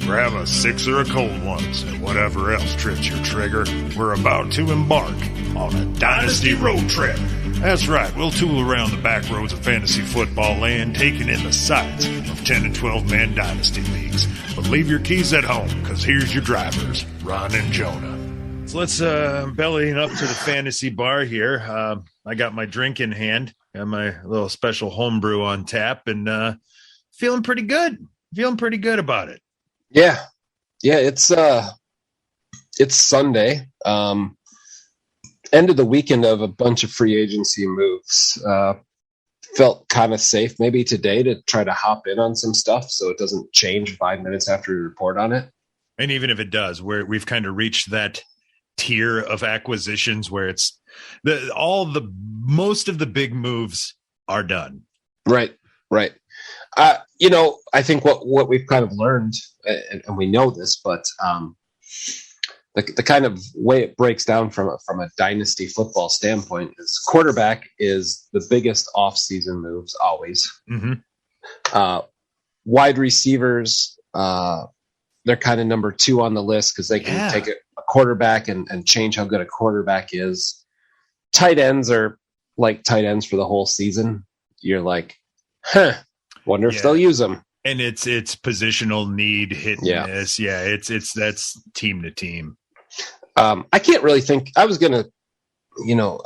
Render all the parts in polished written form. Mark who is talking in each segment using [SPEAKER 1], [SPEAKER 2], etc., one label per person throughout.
[SPEAKER 1] grab a six or a cold ones, and whatever else trips your trigger, we're about to embark on a Dynasty road trip. That's right, we'll tool around the back roads of fantasy football land, taking in the sights of 10 and 12-man Dynasty leagues. But leave your keys at home, because here's your drivers, Ron and Jonah. So let's bellying up to the fantasy bar here. I got my drink in hand, got my little special homebrew on tap, and feeling pretty good. Feeling pretty good about it.
[SPEAKER 2] Yeah, it's Sunday. End of the weekend of a bunch of free agency moves. Felt kind of safe maybe today to try to hop in on some stuff so it doesn't change 5 minutes after we report on it.
[SPEAKER 1] And even if it does, we've kind of reached that tier of acquisitions where it's most of the big moves are done.
[SPEAKER 2] Right. I think what we've kind of learned, and we know this, but the kind of way it breaks down from a dynasty football standpoint is quarterback is the biggest off-season moves always.
[SPEAKER 1] Mm-hmm.
[SPEAKER 2] Wide receivers, they're kind of number two on the list because they can take a quarterback and change how good a quarterback is. Tight ends are like tight ends for the whole season. You're like, wonder if they'll use them.
[SPEAKER 1] And it's positional need, hit and miss. Yeah, it's that's team to team.
[SPEAKER 2] I can't really think. I was going to,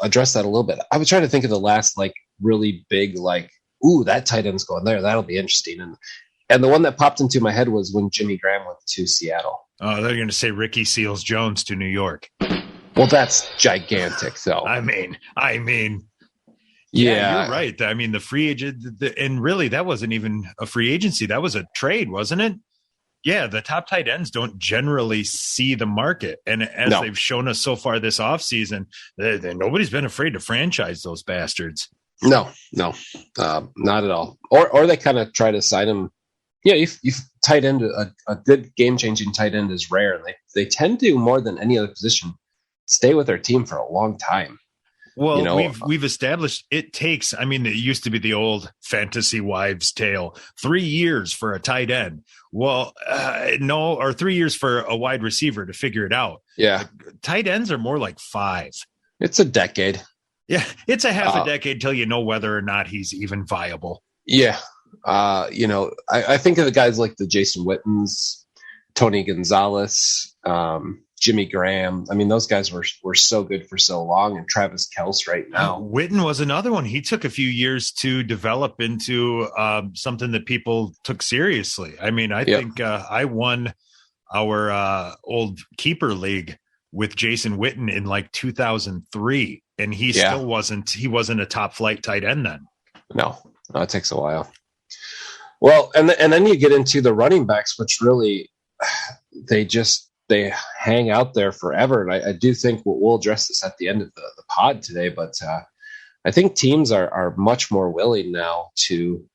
[SPEAKER 2] address that a little bit. I was trying to think of the last really big that tight end's going there. That'll be interesting. And the one that popped into my head was when Jimmy Graham went to Seattle.
[SPEAKER 1] Oh, they're going to say Ricky Seals-Jones to New York.
[SPEAKER 2] Well, that's gigantic, though.
[SPEAKER 1] I mean.
[SPEAKER 2] Yeah,
[SPEAKER 1] you're right. I mean, the free agent, and really, that wasn't even a free agency. That was a trade, wasn't it? Yeah, the top tight ends don't generally see the market. And as they've shown us so far this offseason, nobody's been afraid to franchise those bastards.
[SPEAKER 2] No, not at all. Or they kind of try to sign them. Yeah, you tight end, a good game-changing tight end is rare. And they tend to, more than any other position, stay with their team for a long time.
[SPEAKER 1] Well, we've established it takes, it used to be the old fantasy wives' tale, 3 years for a tight end. Well, no, or 3 years for a wide receiver to figure it out.
[SPEAKER 2] Yeah.
[SPEAKER 1] Tight ends are more like 5.
[SPEAKER 2] It's a decade.
[SPEAKER 1] Yeah. It's a half a decade till you know whether or not he's even viable.
[SPEAKER 2] Yeah. I think of the guys like the Jason Wittens, Tony Gonzalez, Jimmy Graham. Those guys were so good for so long, and Travis Kelce right now.
[SPEAKER 1] Witten was another one. He took a few years to develop into something that people took seriously. I think I won our old keeper league with Jason Witten in 2003, and he still wasn't a top flight tight end then.
[SPEAKER 2] No, it takes a while. Well, and then you get into the running backs, which really they hang out there forever. And I do think we'll address this at the end of the pod today, but I think teams are much more willing now to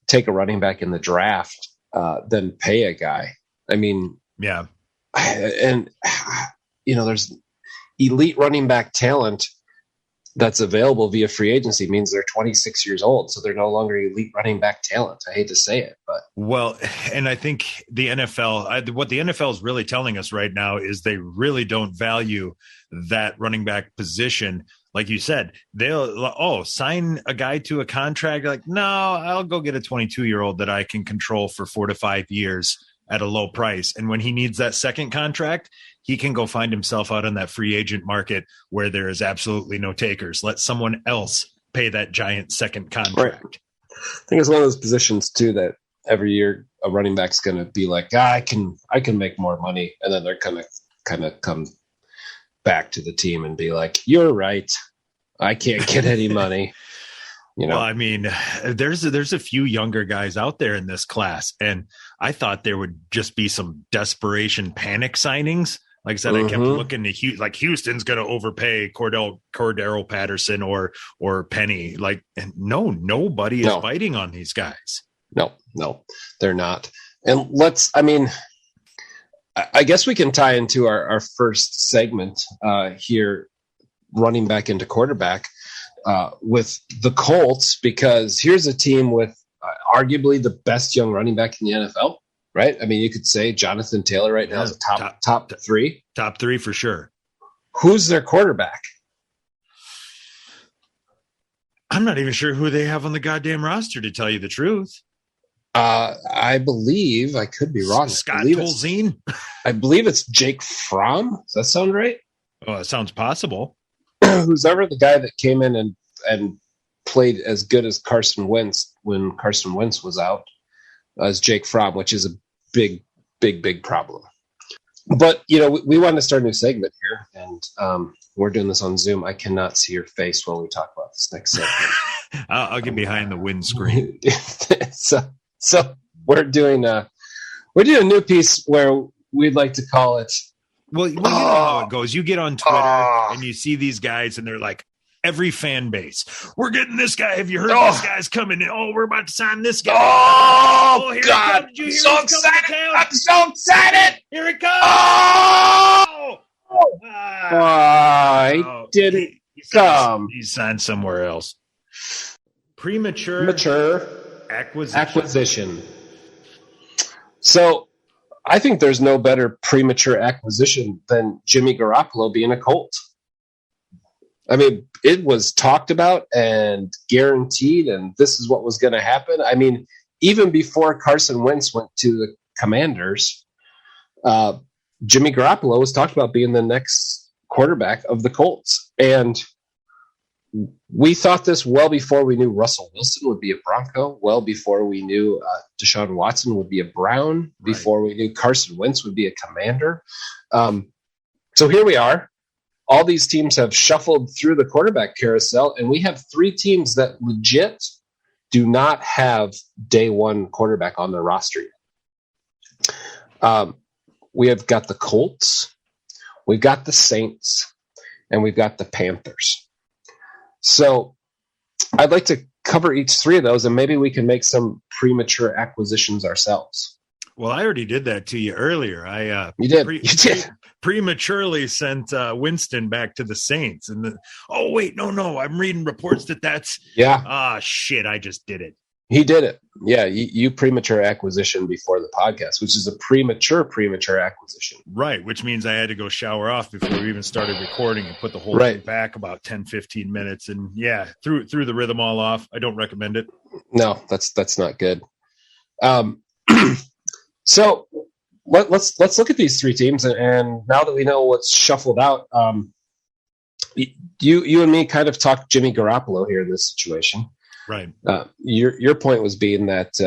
[SPEAKER 2] take a running back in the draft than pay a guy.
[SPEAKER 1] Yeah.
[SPEAKER 2] And, there's elite running back talent that's available via free agency means they're 26 years old. So they're no longer elite running back talent. I hate to say it, but.
[SPEAKER 1] Well, and I think the NFL, what the NFL is really telling us right now is they really don't value that running back position. Like you said, they'll, sign a guy to a contract. Like, no, I'll go get a 22-year-old that I can control for 4 to 5 years at a low price. And when he needs that second contract, he can go find himself out on that free agent market where there is absolutely no takers. Let someone else pay that giant second contract.
[SPEAKER 2] Right. I think it's one of those positions too that every year a running back's going to be like, I can make more money. And then they're going to kind of come back to the team and be like, you're right. I can't get any money.
[SPEAKER 1] Well, there's a few younger guys out there in this class, and I thought there would just be some desperation panic signings. Like I said, I kept looking to Houston's going to overpay Cordero Patterson or Penny. Nobody is biting on these guys.
[SPEAKER 2] No, they're not. And I guess we can tie into our first segment here, running back into quarterback. With the Colts, because here's a team with arguably the best young running back in the NFL. right? I mean, you could say Jonathan Taylor right now is a top three.
[SPEAKER 1] Top three for sure.
[SPEAKER 2] Who's their quarterback?
[SPEAKER 1] I'm not even sure who they have on the goddamn roster, to tell you the truth.
[SPEAKER 2] I believe, I could be wrong.
[SPEAKER 1] Scott Tolzien?
[SPEAKER 2] I believe it's Jake Fromm. Does that sound right?
[SPEAKER 1] Oh, it sounds possible.
[SPEAKER 2] Who's ever the guy that came in and played as good as Carson Wentz when Carson Wentz was out as Jake Fromm, which is a big problem. But, we want to start a new segment here, and we're doing this on Zoom. I cannot see your face while we talk about this next segment.
[SPEAKER 1] I'll get behind the windscreen.
[SPEAKER 2] So we're doing a new piece where we'd like to call it.
[SPEAKER 1] Well, you know how it goes. You get on Twitter and you see these guys, and they're like, every fan base, we're getting this guy. Have you heard this guy's coming in? Oh, we're about to sign this guy.
[SPEAKER 2] Oh, God. I'm so excited. I'm so excited.
[SPEAKER 1] Here it comes.
[SPEAKER 2] He didn't come.
[SPEAKER 1] He signed somewhere else. Premature
[SPEAKER 2] acquisition. So I think there's no better premature acquisition than Jimmy Garoppolo being a Colt. I mean, it was talked about and guaranteed, and this is what was going to happen. I mean, even before Carson Wentz went to the Commanders, Jimmy Garoppolo was talked about being the next quarterback of the Colts. And we thought this well before we knew Russell Wilson would be a Bronco, well before we knew Deshaun Watson would be a Brown, before we knew Carson Wentz would be a Commander. So here we are. All these teams have shuffled through the quarterback carousel, and we have three teams that legit do not have day one quarterback on their roster yet. We have got the Colts, we've got the Saints, and we've got the Panthers. So I'd like to cover each three of those, and maybe we can make some premature acquisitions ourselves.
[SPEAKER 1] Well, I already did that to you earlier.
[SPEAKER 2] You did.
[SPEAKER 1] Prematurely sent Winston back to the Saints, and no, I'm reading reports that's shit. I just did it.
[SPEAKER 2] He did it. Yeah, you premature acquisition before the podcast, which is a premature acquisition.
[SPEAKER 1] Right, which means I had to go shower off before we even started recording and put the whole thing back about 10, 15 minutes. And threw the rhythm all off. I don't recommend it. No,
[SPEAKER 2] that's not good. So let's look at these three teams, and now that we know what's shuffled out, you and me kind of talked Jimmy Garoppolo here in this situation.
[SPEAKER 1] Right.
[SPEAKER 2] Your point was being that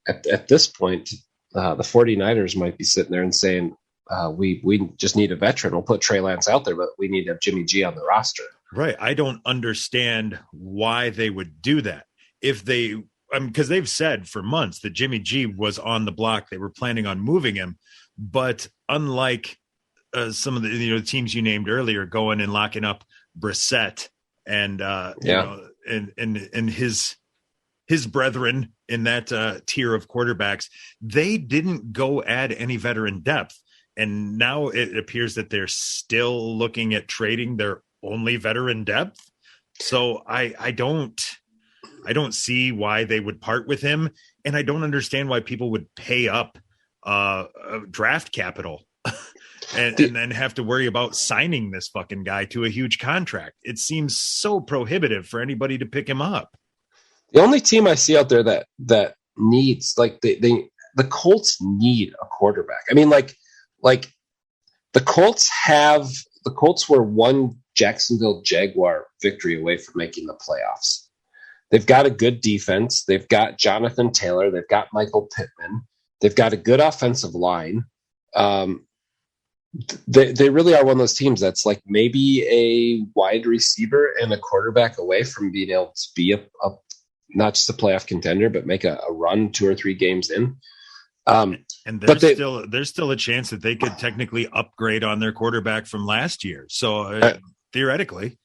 [SPEAKER 2] at this point, the 49ers might be sitting there and saying, we just need a veteran. We'll put Trey Lance out there, but we need to have Jimmy G on the roster.
[SPEAKER 1] Right. I don't understand why they would do that. Because they've said for months that Jimmy G was on the block. They were planning on moving him. But unlike some of the teams you named earlier, going and locking up Brissett and and his brethren in that tier of quarterbacks, they didn't go add any veteran depth. And now it appears that they're still looking at trading their only veteran depth. So I don't see why they would part with him. And I don't understand why people would pay up draft capital and then have to worry about signing this fucking guy to a huge contract. It seems so prohibitive for anybody to pick him up.
[SPEAKER 2] The only team I see out there that needs, like, the Colts need a quarterback. I mean, like the Colts were one Jacksonville Jaguar victory away from making the playoffs. They've got a good defense. They've got Jonathan Taylor. They've got Michael Pittman. They've got a good offensive line. They really are one of those teams that's like maybe a wide receiver and a quarterback away from being able to be a not just a playoff contender, but make a run 2 or 3 games in.
[SPEAKER 1] And there's still a chance that they could technically upgrade on their quarterback from last year. So theoretically.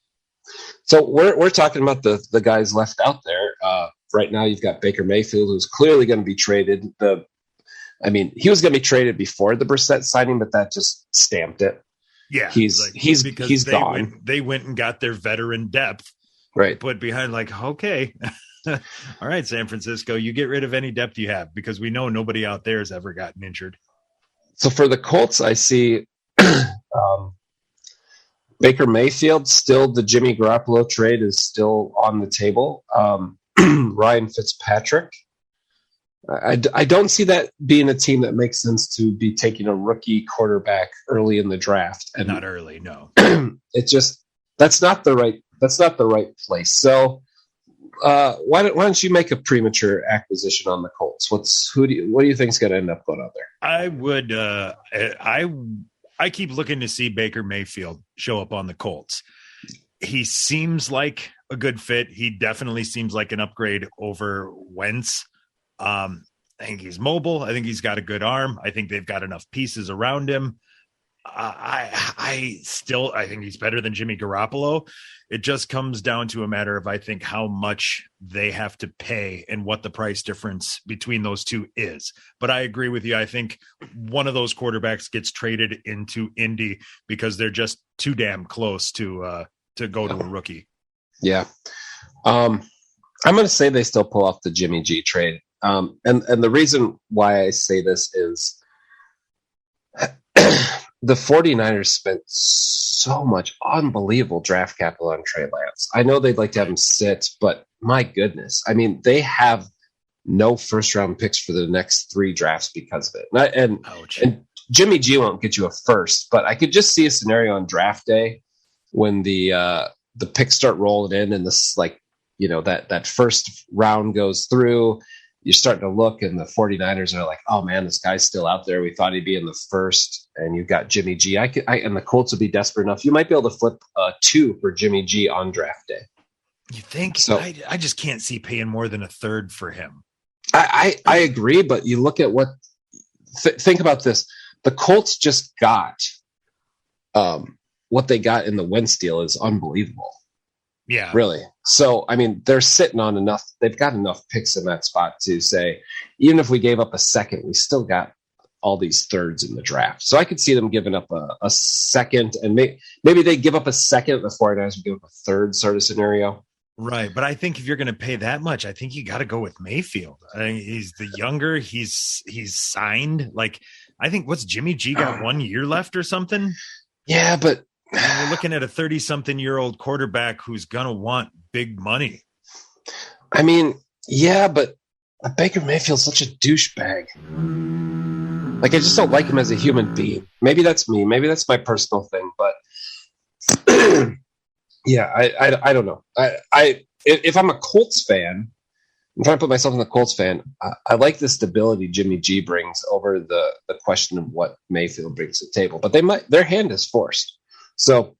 [SPEAKER 2] So we're talking about the guys left out there. Right now you've got Baker Mayfield, who's clearly going to be traded. He was going to be traded before the Brissett signing, but that just stamped it.
[SPEAKER 1] Yeah,
[SPEAKER 2] he's gone.
[SPEAKER 1] They went and got their veteran depth,
[SPEAKER 2] right?
[SPEAKER 1] Put behind, like, okay, All right, San Francisco, you get rid of any depth you have because we know nobody out there has ever gotten injured.
[SPEAKER 2] So for the Colts, I see Baker Mayfield, still the Jimmy Garoppolo trade is still on the table. Ryan Fitzpatrick. I don't see that being a team that makes sense to be taking a rookie quarterback early in the draft. And
[SPEAKER 1] not early, no.
[SPEAKER 2] It just that's not the right place. So why don't you make a premature acquisition on the Colts? What do you think is going to end up going on there?
[SPEAKER 1] I would. I keep looking to see Baker Mayfield show up on the Colts. He seems like a good fit. He definitely seems like an upgrade over Wentz. I think he's mobile. I think he's got a good arm. I think they've got enough pieces around him. I think he's better than Jimmy Garoppolo. It just comes down to a matter of, I think, how much they have to pay and what the price difference between those two is. But I agree with you. I think one of those quarterbacks gets traded into Indy because they're just too damn close to go to a rookie.
[SPEAKER 2] Yeah. I'm going to say they still pull off the Jimmy G trade. And the reason why I say this is the 49ers spent so much unbelievable draft capital on Trey Lance. I know they'd like to have him sit, but my goodness. I mean, they have no first-round picks for the next 3 drafts because of it. And Jimmy G won't get you a first, but I could just see a scenario on draft day when the picks start rolling in and this, like, you know, that first round goes through. You're starting to look, and the 49ers are like, oh, man, this guy's still out there. We thought he'd be in the first, and you've got Jimmy G. And the Colts would be desperate enough. You might be able to flip 2 for Jimmy G on draft day.
[SPEAKER 1] You think?
[SPEAKER 2] So,
[SPEAKER 1] I just can't see paying more than a third for him.
[SPEAKER 2] I agree, but you look at what think about this. The Colts just got what they got in the Wentz deal is unbelievable.
[SPEAKER 1] Yeah.
[SPEAKER 2] Really. So, I mean, they're sitting on enough. They've got enough picks in that spot to say, even if we gave up a second, we still got all these thirds in the draft. So I could see them giving up a second, and maybe they give up a second, the 49ers would give up a third sort of scenario.
[SPEAKER 1] Right. But I think if you're going to pay that much, I think you got to go with Mayfield. I mean, he's the younger, he's signed. Like, I think what's Jimmy G got 1 year left or something?
[SPEAKER 2] Yeah, but
[SPEAKER 1] we're looking at a 30-something-year-old quarterback who's going to want big money.
[SPEAKER 2] I mean, yeah, but Baker Mayfield's such a douchebag. Like, I just don't like him as a human being. Maybe that's me. Maybe that's my personal thing. But, yeah, I don't know. If I'm a Colts fan, I'm trying to put myself in the Colts fan, I like the stability Jimmy G brings over the question of what Mayfield brings to the table. But their hand is forced. So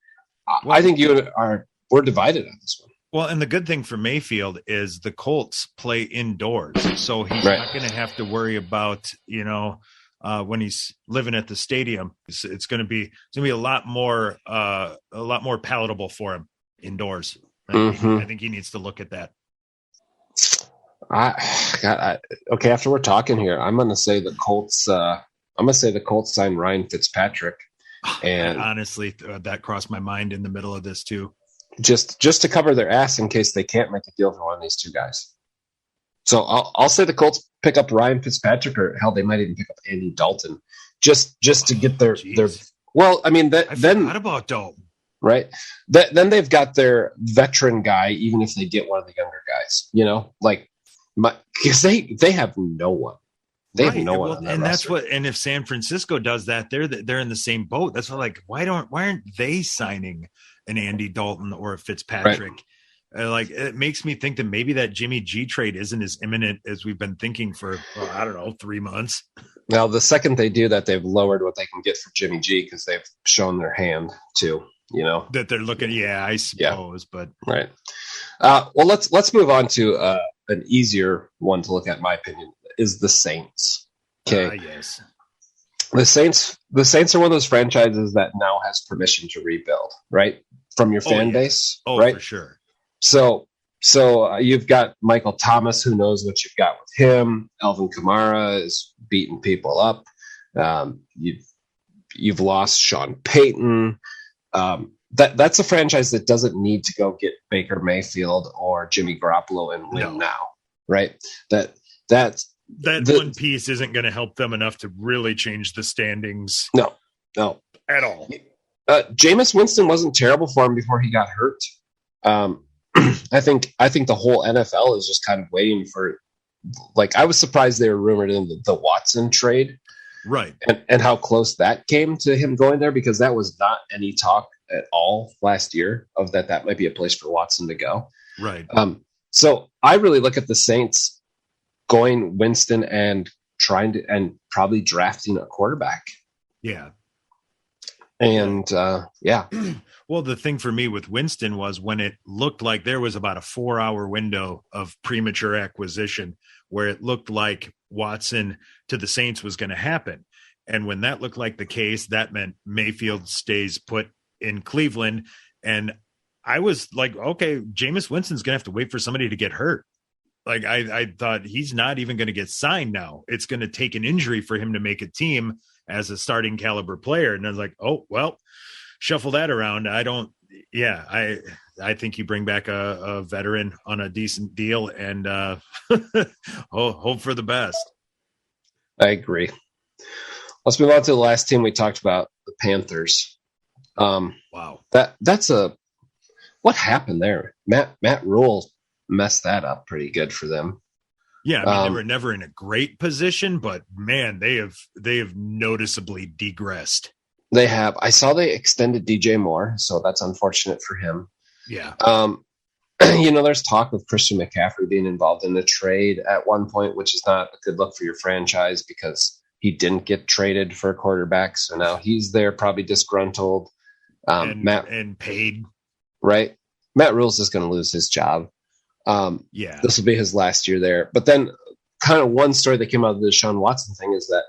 [SPEAKER 2] I think we're divided on this one.
[SPEAKER 1] Well, and the good thing for Mayfield is the Colts play indoors, so he's not going to have to worry about, you know, when he's living at the stadium. It's going to be a lot more palatable for him indoors. I think he needs to look at that.
[SPEAKER 2] Okay, after we're talking here, I'm going to say the Colts. I'm going to say the Colts sign Ryan Fitzpatrick. And
[SPEAKER 1] honestly, that crossed my mind in the middle of this too.
[SPEAKER 2] Just to cover their ass in case they can't make a deal for one of these two guys. So I'll say the Colts pick up Ryan Fitzpatrick, or hell, they might even pick up Andy Dalton, just to get their. Well, I mean I
[SPEAKER 1] forgot about Dalton,
[SPEAKER 2] right? Then they've got their veteran guy, even if they get one of the younger guys. You know, like because they have no one. They have no one,
[SPEAKER 1] and that's what. And if San Francisco does that, they're in the same boat. That's what, like, why aren't they signing an Andy Dalton or a Fitzpatrick? Right. Like, it makes me think that maybe that Jimmy G trade isn't as imminent as we've been thinking for 3 months.
[SPEAKER 2] Now, the second they do that, they've lowered what they can get for Jimmy G because they've shown their hand too. You know
[SPEAKER 1] that they're looking. Yeah, I suppose, but
[SPEAKER 2] right. Well, let's move on to an easier one to look at, in my opinion. Is the Saints. Okay.
[SPEAKER 1] Yes. The
[SPEAKER 2] Saints are one of those franchises that now has permission to rebuild, right? From your fan base.
[SPEAKER 1] Oh,
[SPEAKER 2] right?
[SPEAKER 1] For sure.
[SPEAKER 2] So you've got Michael Thomas, who knows what you've got with him. Alvin Kamara is beating people up. You've lost Sean Payton. that's a franchise that doesn't need to go get Baker Mayfield or Jimmy Garoppolo and win now, right? That
[SPEAKER 1] one piece isn't going to help them enough to really change the standings.
[SPEAKER 2] No,
[SPEAKER 1] at all.
[SPEAKER 2] Jameis Winston wasn't terrible for him before he got hurt. I think the whole NFL is just kind of waiting for. Like, I was surprised they were rumored in the Watson trade,
[SPEAKER 1] right?
[SPEAKER 2] And how close that came to him going there, because that was not any talk at all last year of that might be a place for Watson to go.
[SPEAKER 1] Right.
[SPEAKER 2] So I really look at the Saints going Winston and probably drafting a quarterback.
[SPEAKER 1] Yeah.
[SPEAKER 2] And
[SPEAKER 1] Well, the thing for me with Winston was when it looked like there was about a 4-hour window of premature acquisition where it looked like Watson to the Saints was going to happen. And when that looked like the case, that meant Mayfield stays put in Cleveland. And I was like, okay, Jameis Winston's going to have to wait for somebody to get hurt. Like I thought he's not even going to get signed now. It's going to take an injury for him to make a team as a starting caliber player. And I was like, oh, well, shuffle that around. I think you bring back a veteran on a decent deal and hope for the best.
[SPEAKER 2] I agree. Let's move on to the last team we talked about, the Panthers.
[SPEAKER 1] Wow.
[SPEAKER 2] What happened there? Matt Rule messed that up pretty good for them.
[SPEAKER 1] Yeah, I mean, they were never in a great position, but man, they have noticeably degressed.
[SPEAKER 2] They have. I saw they extended DJ Moore, so that's unfortunate for him.
[SPEAKER 1] Yeah.
[SPEAKER 2] There's talk of Christian McCaffrey being involved in the trade at one point, which is not a good look for your franchise because he didn't get traded for a quarterback. So now he's there, probably disgruntled.
[SPEAKER 1] And paid.
[SPEAKER 2] Right. Matt Rule's just going to lose his job. This will be his last year there. But then kind of one story that came out of the Deshaun Watson thing is that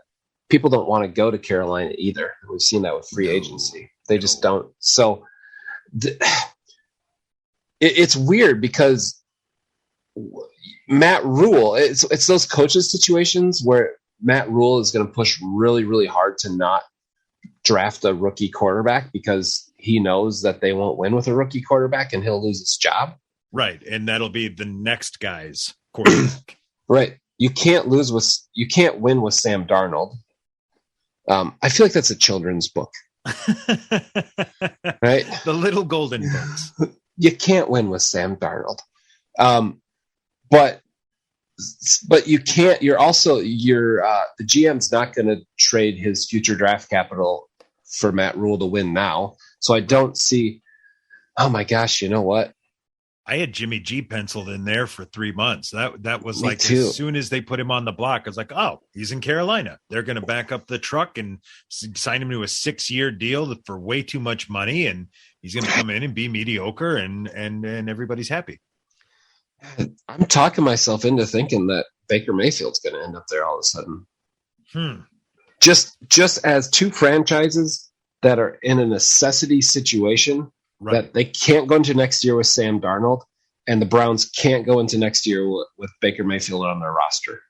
[SPEAKER 2] people don't want to go to Carolina either. We've seen that with free agency. They just don't. So it's weird because Matt Rule, it's those coaches situations where Matt Rule is going to push really, really hard to not draft a rookie quarterback because he knows that they won't win with a rookie quarterback and he'll lose his job.
[SPEAKER 1] Right. And that'll be the next guy's quarterback.
[SPEAKER 2] Right. You can't win with Sam Darnold. I feel like that's a children's book. Right?
[SPEAKER 1] The Little Golden Books.
[SPEAKER 2] You can't win with Sam Darnold. But you can't, the GM's not going to trade his future draft capital for Matt Rule to win now. So I don't see, oh my gosh, you know what?
[SPEAKER 1] I had Jimmy G penciled in there for 3 months. That was
[SPEAKER 2] Me
[SPEAKER 1] like
[SPEAKER 2] too.
[SPEAKER 1] As soon as they put him on the block, I was like, oh, he's in Carolina. They're going to back up the truck and sign him to a 6-year deal for way too much money. And he's going to come in and be mediocre and everybody's happy.
[SPEAKER 2] I'm talking myself into thinking that Baker Mayfield's going to end up there all of a sudden. Just as two franchises that are in a necessity situation, right, that they can't go into next year with Sam Darnold, and the Browns can't go into next year with Baker Mayfield on their roster.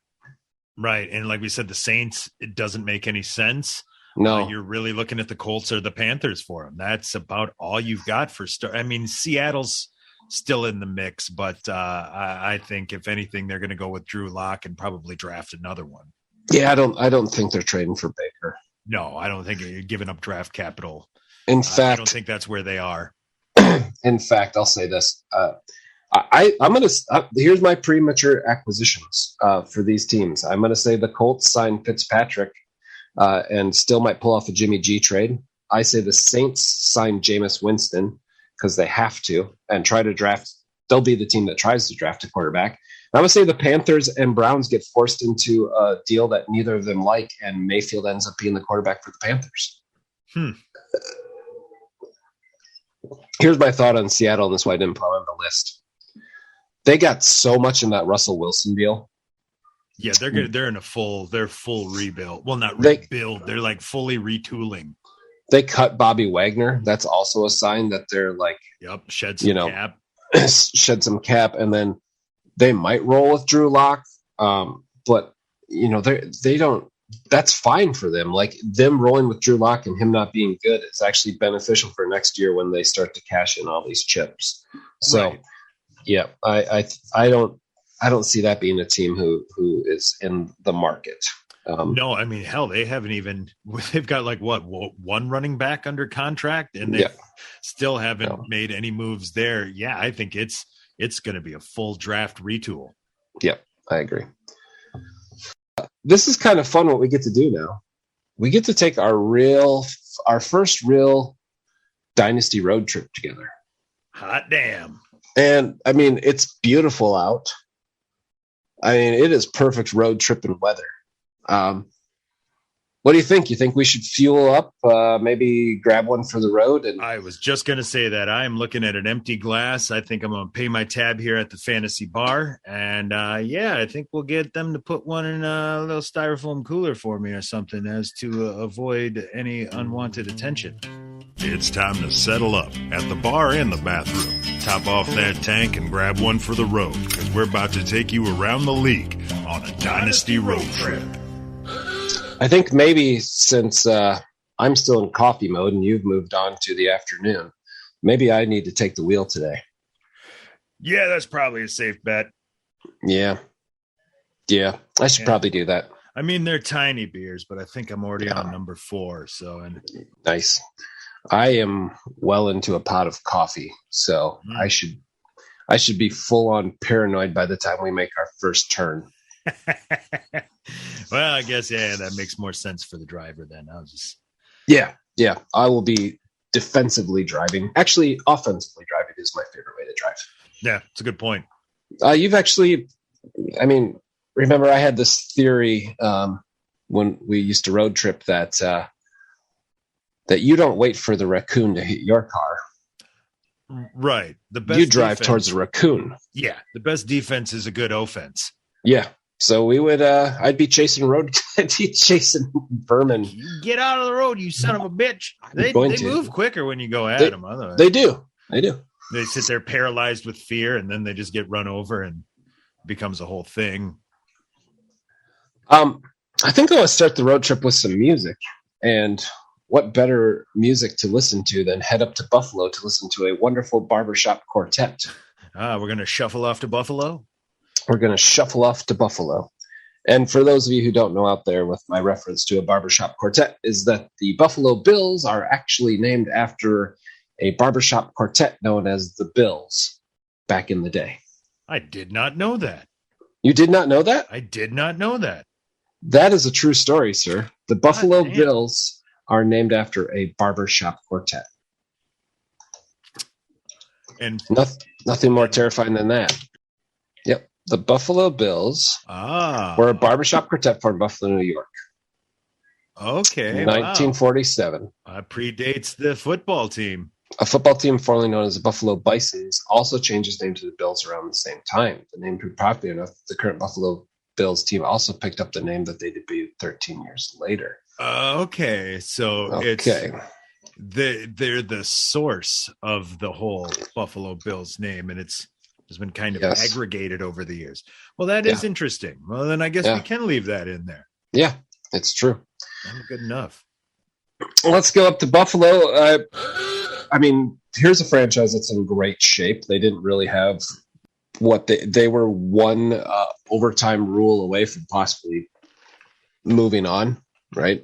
[SPEAKER 1] Right. And like we said, the Saints, it doesn't make any sense.
[SPEAKER 2] No.
[SPEAKER 1] You're really looking at the Colts or the Panthers for them. That's about all you've got for I mean, Seattle's still in the mix, but I think if anything, they're going to go with Drew Lock and probably draft another one.
[SPEAKER 2] Yeah, I don't think they're trading for Baker.
[SPEAKER 1] No, I don't think you're giving up draft capital.
[SPEAKER 2] In fact,
[SPEAKER 1] I don't think that's where they are.
[SPEAKER 2] In fact, I'll say this. I'm going to here's my premature acquisitions for these teams. I'm going to say the Colts sign Fitzpatrick and still might pull off a Jimmy G trade. I say the Saints sign Jameis Winston because they have to and try to draft. They'll be the team that tries to draft a quarterback. I'm going to say the Panthers and Browns get forced into a deal that neither of them like, and Mayfield ends up being the quarterback for the Panthers. Here's my thought on Seattle, and this is why I didn't put on the list. They got so much in that Russell Wilson deal.
[SPEAKER 1] Yeah, they're in a full rebuild. Well, not rebuild. They're like fully retooling.
[SPEAKER 2] They cut Bobby Wagner. That's also a sign that they're like,
[SPEAKER 1] shed some cap.
[SPEAKER 2] Shed some cap, and then they might roll with Drew Lock. But they don't. that's fine for them. Like them rolling with Drew Lock and him not being good is actually beneficial for next year when they start to cash in all these chips. So,
[SPEAKER 3] Right.
[SPEAKER 2] yeah, I don't see that being a team who is in the market.
[SPEAKER 3] No, I mean, hell, they've got like one running back under contract, and they still haven't made any moves there. Yeah, I think it's going to be a full draft retool.
[SPEAKER 2] Yep, I agree. This is kind of fun what we get to do now. We get to take our first real Dynasty road trip together.
[SPEAKER 3] Hot damn.
[SPEAKER 2] And I mean, it's beautiful out. I mean, it is perfect road tripping weather. What do you think? You think we should fuel up, maybe grab one for the road? And
[SPEAKER 3] I was just going to say that. I'm looking at an empty glass. I think I'm going to pay my tab here at the Fantasy Bar. And I think we'll get them to put one in a little styrofoam cooler for me or something as to avoid any unwanted attention.
[SPEAKER 1] It's time to settle up at the bar and the bathroom. Top off that tank and grab one for the road, because we're about to take you around the league on a Dynasty road trip.
[SPEAKER 2] I think maybe since I'm still in coffee mode and you've moved on to the afternoon, maybe I need to take the wheel today.
[SPEAKER 3] Yeah, that's probably a safe bet.
[SPEAKER 2] Yeah, I should probably do that.
[SPEAKER 3] I mean, they're tiny beers, but I think I'm already on number 4.
[SPEAKER 2] Nice. I am well into a pot of coffee, so I should be full on paranoid by the time we make our first turn.
[SPEAKER 3] Well, I guess that makes more sense for the driver then.
[SPEAKER 2] Yeah. I will be defensively driving. Actually, offensively driving is my favorite way to drive.
[SPEAKER 3] Yeah, it's a good point.
[SPEAKER 2] Remember I had this theory when we used to road trip that you don't wait for the raccoon to hit your car.
[SPEAKER 3] Right. The best
[SPEAKER 2] you drive
[SPEAKER 3] defense,
[SPEAKER 2] towards the raccoon.
[SPEAKER 3] Yeah. The best defense is a good offense.
[SPEAKER 2] Yeah. So we would, I'd be chasing vermin.
[SPEAKER 3] Get out of the road, you son of a bitch. They move quicker when you go at them. Otherwise.
[SPEAKER 2] They do.
[SPEAKER 3] They sit there paralyzed with fear, and then they just get run over and it becomes a whole thing.
[SPEAKER 2] I think I'll start the road trip with some music. And what better music to listen to than head up to Buffalo to listen to a wonderful barbershop quartet.
[SPEAKER 3] We're going to shuffle off to Buffalo.
[SPEAKER 2] We're going to shuffle off to Buffalo. And for those of you who don't know out there, with my reference to a barbershop quartet, is that the Buffalo Bills are actually named after a barbershop quartet known as the Bills back in the day.
[SPEAKER 3] I did not know that.
[SPEAKER 2] You did not know that?
[SPEAKER 3] I did not know that.
[SPEAKER 2] That is a true story, sir. The Buffalo Bills are named after a barbershop quartet.
[SPEAKER 3] And
[SPEAKER 2] nothing more terrifying than that. Yep. The Buffalo Bills were a barbershop quartet from Buffalo, New York.
[SPEAKER 3] Okay.
[SPEAKER 2] 1947.
[SPEAKER 3] Predates the football team.
[SPEAKER 2] A football team formerly known as the Buffalo Bisons also changed its name to the Bills around the same time. The name proved popular enough that the current Buffalo Bills team also picked up the name that they debuted 13 years later.
[SPEAKER 3] Okay. So they're the source of the whole Buffalo Bills name, and it's been kind of aggregated over the years. Well, that is interesting. Well, then I guess we can leave that in there.
[SPEAKER 2] Yeah, it's true.
[SPEAKER 3] Good enough.
[SPEAKER 2] Let's go up to Buffalo. Here's a franchise that's in great shape. They didn't really have they were one overtime rule away from possibly moving on, right?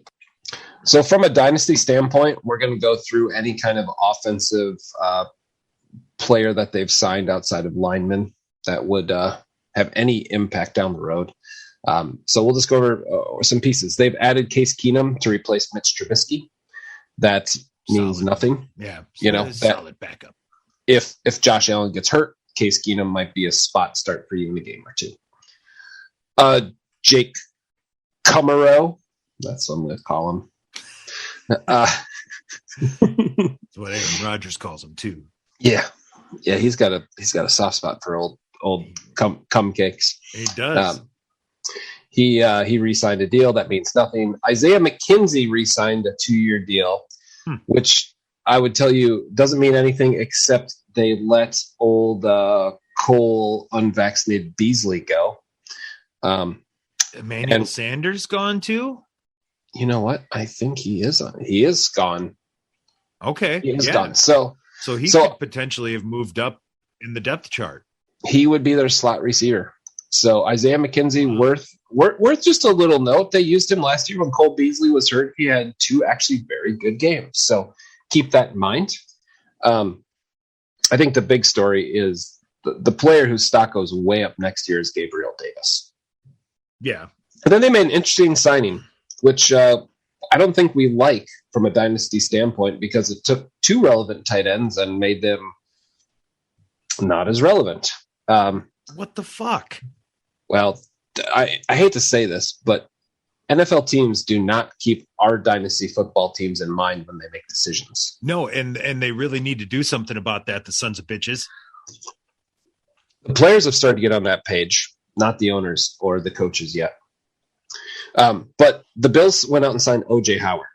[SPEAKER 2] So from a dynasty standpoint, we're going to go through any kind of offensive player that they've signed outside of linemen that would have any impact down the road. So we'll just go over some pieces. They've added Case Keenum to replace Mitch Trubisky. That means nothing.
[SPEAKER 3] Yeah.
[SPEAKER 2] Solid
[SPEAKER 3] backup.
[SPEAKER 2] If Josh Allen gets hurt, Case Keenum might be a spot start for you in a game or two. Jake Kummerow, that's what I'm going to call him.
[SPEAKER 3] That's what Aaron Rodgers calls him too.
[SPEAKER 2] Yeah, he's got a soft spot for old cum cakes.
[SPEAKER 3] He does.
[SPEAKER 2] He re-signed a deal that means nothing. Isaiah McKenzie re-signed a 2-year deal, which I would tell you doesn't mean anything except they let old Cole unvaccinated Beasley go.
[SPEAKER 3] Emmanuel Sanders gone too?
[SPEAKER 2] You know what? I think he is on. He is gone.
[SPEAKER 3] Okay.
[SPEAKER 2] He is gone. So
[SPEAKER 3] he could potentially have moved up in the depth chart.
[SPEAKER 2] He would be their slot receiver. So Isaiah McKenzie, worth just a little note. They used him last year when Cole Beasley was hurt. He had 2 actually very good games. So keep that in mind. I think the big story is the player whose stock goes way up next year is Gabriel Davis.
[SPEAKER 3] Yeah.
[SPEAKER 2] And then they made an interesting signing, which I don't think we like from a dynasty standpoint, because it took 2 relevant tight ends and made them not as relevant.
[SPEAKER 3] What the fuck?
[SPEAKER 2] Well, I hate to say this, but NFL teams do not keep our dynasty football teams in mind when they make decisions.
[SPEAKER 3] No, and they really need to do something about that, the sons of bitches.
[SPEAKER 2] The players have started to get on that page, not the owners or the coaches yet. But the Bills went out and signed O.J. Howard,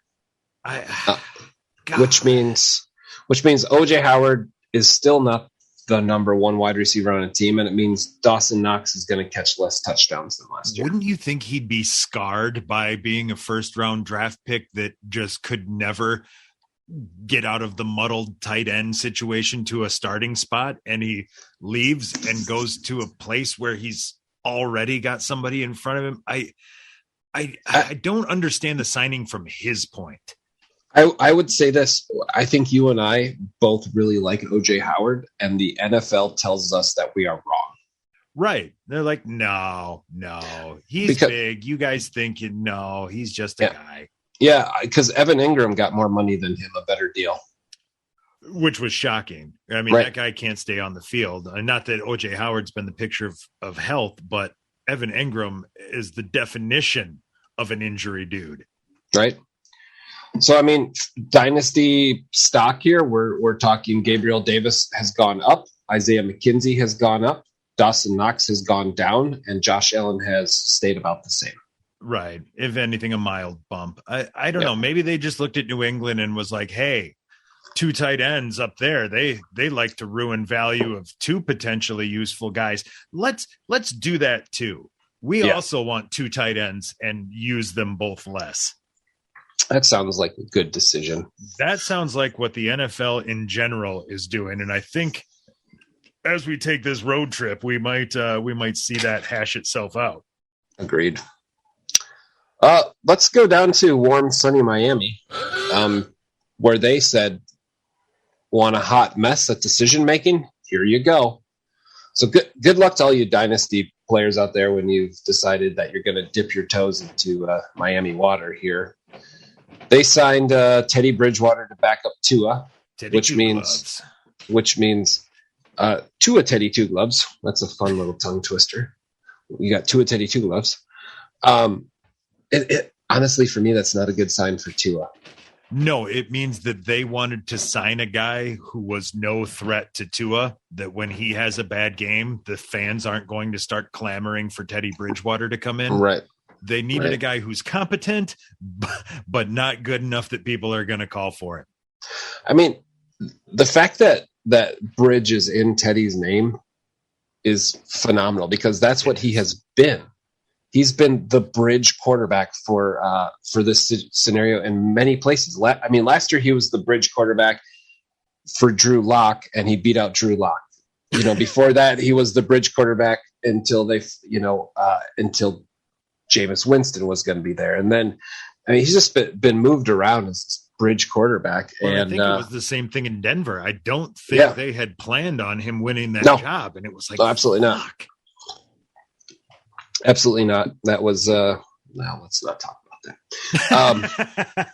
[SPEAKER 2] which means O.J. Howard is still not the number 1 wide receiver on a team, and it means Dawson Knox is going to catch less touchdowns than last year.
[SPEAKER 3] Wouldn't you think he'd be scarred by being a first-round draft pick that just could never get out of the muddled tight end situation to a starting spot, and he leaves and goes to a place where he's already got somebody in front of him? I don't understand the signing from his point.
[SPEAKER 2] I would say this. I think you and I both really like O.J. Howard, and the NFL tells us that we are wrong.
[SPEAKER 3] Right. They're like, no, he's big. You guys think, no, he's just a guy.
[SPEAKER 2] Yeah, because Evan Ingram got more money than him, a better deal.
[SPEAKER 3] Which was shocking. I mean, That guy can't stay on the field. Not that O.J. Howard's been the picture of health, but Evan Ingram is the definition of an injury dude.
[SPEAKER 2] Right. So, I mean, dynasty stock here, we're talking Gabriel Davis has gone up, Isaiah McKenzie has gone up, Dawson Knox has gone down, and Josh Allen has stayed about the same.
[SPEAKER 3] Right. If anything, a mild bump. I don't know. Maybe they just looked at New England and was like, hey, 2 tight ends up there. They like to ruin value of 2 potentially useful guys. Let's do that too. We also want 2 tight ends and use them both less.
[SPEAKER 2] That sounds like a good decision.
[SPEAKER 3] That sounds like what the NFL in general is doing. And I think as we take this road trip, we might see that hash itself out.
[SPEAKER 2] Agreed. Let's go down to warm, sunny Miami, where they said, want a hot mess at decision making? Here you go. So good luck to all you dynasty players out there when you've decided that you're going to dip your toes into Miami water here. They signed Teddy Bridgewater to back up Tua, which means Tua Teddy Two Gloves. That's a fun little tongue twister. You got Tua Teddy Two Gloves. It honestly, for me, that's not a good sign for Tua.
[SPEAKER 3] No, it means that they wanted to sign a guy who was no threat to Tua, that when he has a bad game, the fans aren't going to start clamoring for Teddy Bridgewater to come in.
[SPEAKER 2] Right.
[SPEAKER 3] They needed a guy who's competent, but not good enough that people are going to call for it.
[SPEAKER 2] I mean, the fact that Bridge is in Teddy's name is phenomenal, because that's what he has been. He's been the bridge quarterback for this scenario in many places. Last year he was the bridge quarterback for Drew Lock, and he beat out Drew Lock. Before that he was the bridge quarterback until until Jameis Winston was going to be there, and then he's just been moved around as this bridge quarterback.
[SPEAKER 3] Well,
[SPEAKER 2] and
[SPEAKER 3] I think it was the same thing in Denver. I don't think they had planned on him winning that job, and it was like,
[SPEAKER 2] no, absolutely
[SPEAKER 3] fuck.
[SPEAKER 2] not. Absolutely not. That was let's not talk about that.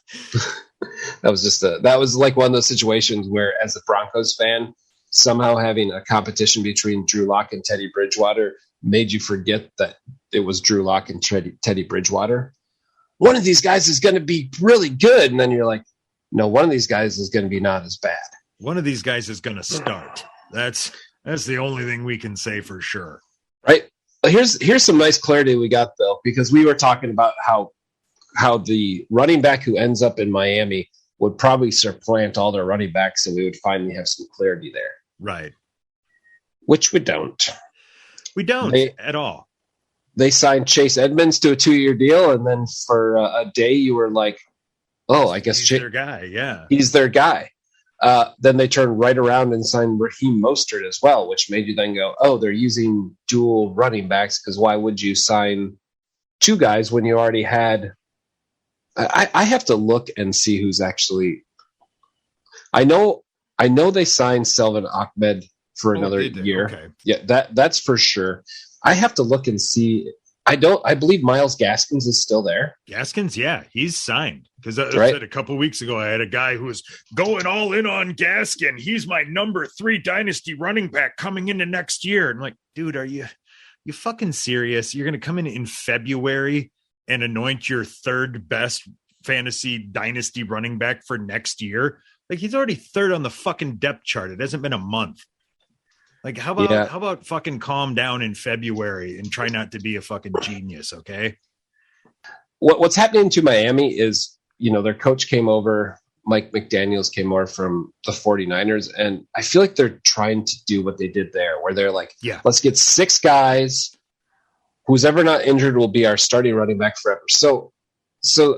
[SPEAKER 2] That was like one of those situations where, as a Broncos fan, somehow having a competition between Drew Lock and Teddy Bridgewater made you forget that it was Drew Lock and Teddy Bridgewater. One of these guys is going to be really good, and then you're like, no, one of these guys is going to be not as bad.
[SPEAKER 3] One of these guys is going to start. That's the only thing we can say for sure.
[SPEAKER 2] Right. Here's some nice clarity we got, though, because we were talking about how the running back who ends up in Miami would probably supplant all their running backs, and we would finally have some clarity there.
[SPEAKER 3] Right.
[SPEAKER 2] Which we don't.
[SPEAKER 3] We don't at all.
[SPEAKER 2] they signed Chase Edmonds to a 2-year deal, and then for a day you were like, oh, I guess
[SPEAKER 3] he's their guy. Yeah,
[SPEAKER 2] he's their guy. Then they turned right around and signed Raheem Mostert as well, which made you then go, oh, they're using dual running backs, because why would you sign two guys when you already had? I have to look and see who's actually. I know they signed Selvin Ahmed for another year.
[SPEAKER 3] Okay.
[SPEAKER 2] Yeah, that's for sure. I have to look and see. I believe Myles Gaskins is still there.
[SPEAKER 3] Gaskins, yeah, he's signed. Because I
[SPEAKER 2] Right.
[SPEAKER 3] said a couple weeks ago, I had a guy who was going all in on Gaskin. He's my number 3 dynasty running back coming into next year. And I'm like, dude, are you fucking serious? You're going to come in February and anoint your 3rd best fantasy dynasty running back for next year? Like, he's already 3rd on the fucking depth chart. It hasn't been a month. Like, how about fucking calm down in February and try not to be a fucking genius, okay?
[SPEAKER 2] What's happening to Miami is, their coach came over, Mike McDaniels came over from the 49ers, and I feel like they're trying to do what they did there, where they're like, let's get 6 guys. Who's ever not injured will be our starting running back forever. So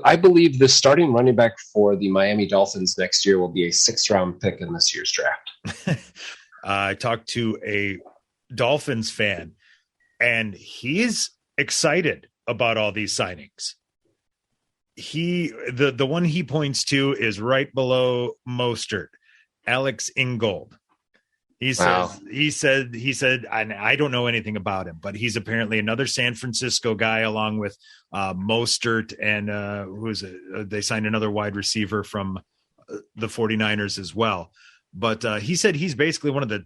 [SPEAKER 2] I believe the starting running back for the Miami Dolphins next year will be a 6th-round pick in this year's draft.
[SPEAKER 3] I talked to a Dolphins fan, and he's excited about all these signings. The one he points to is right below Mostert, Alex Ingold. He said, and I don't know anything about him, but he's apparently another San Francisco guy, along with Mostert and they signed another wide receiver from the 49ers as well. But he said he's basically one of the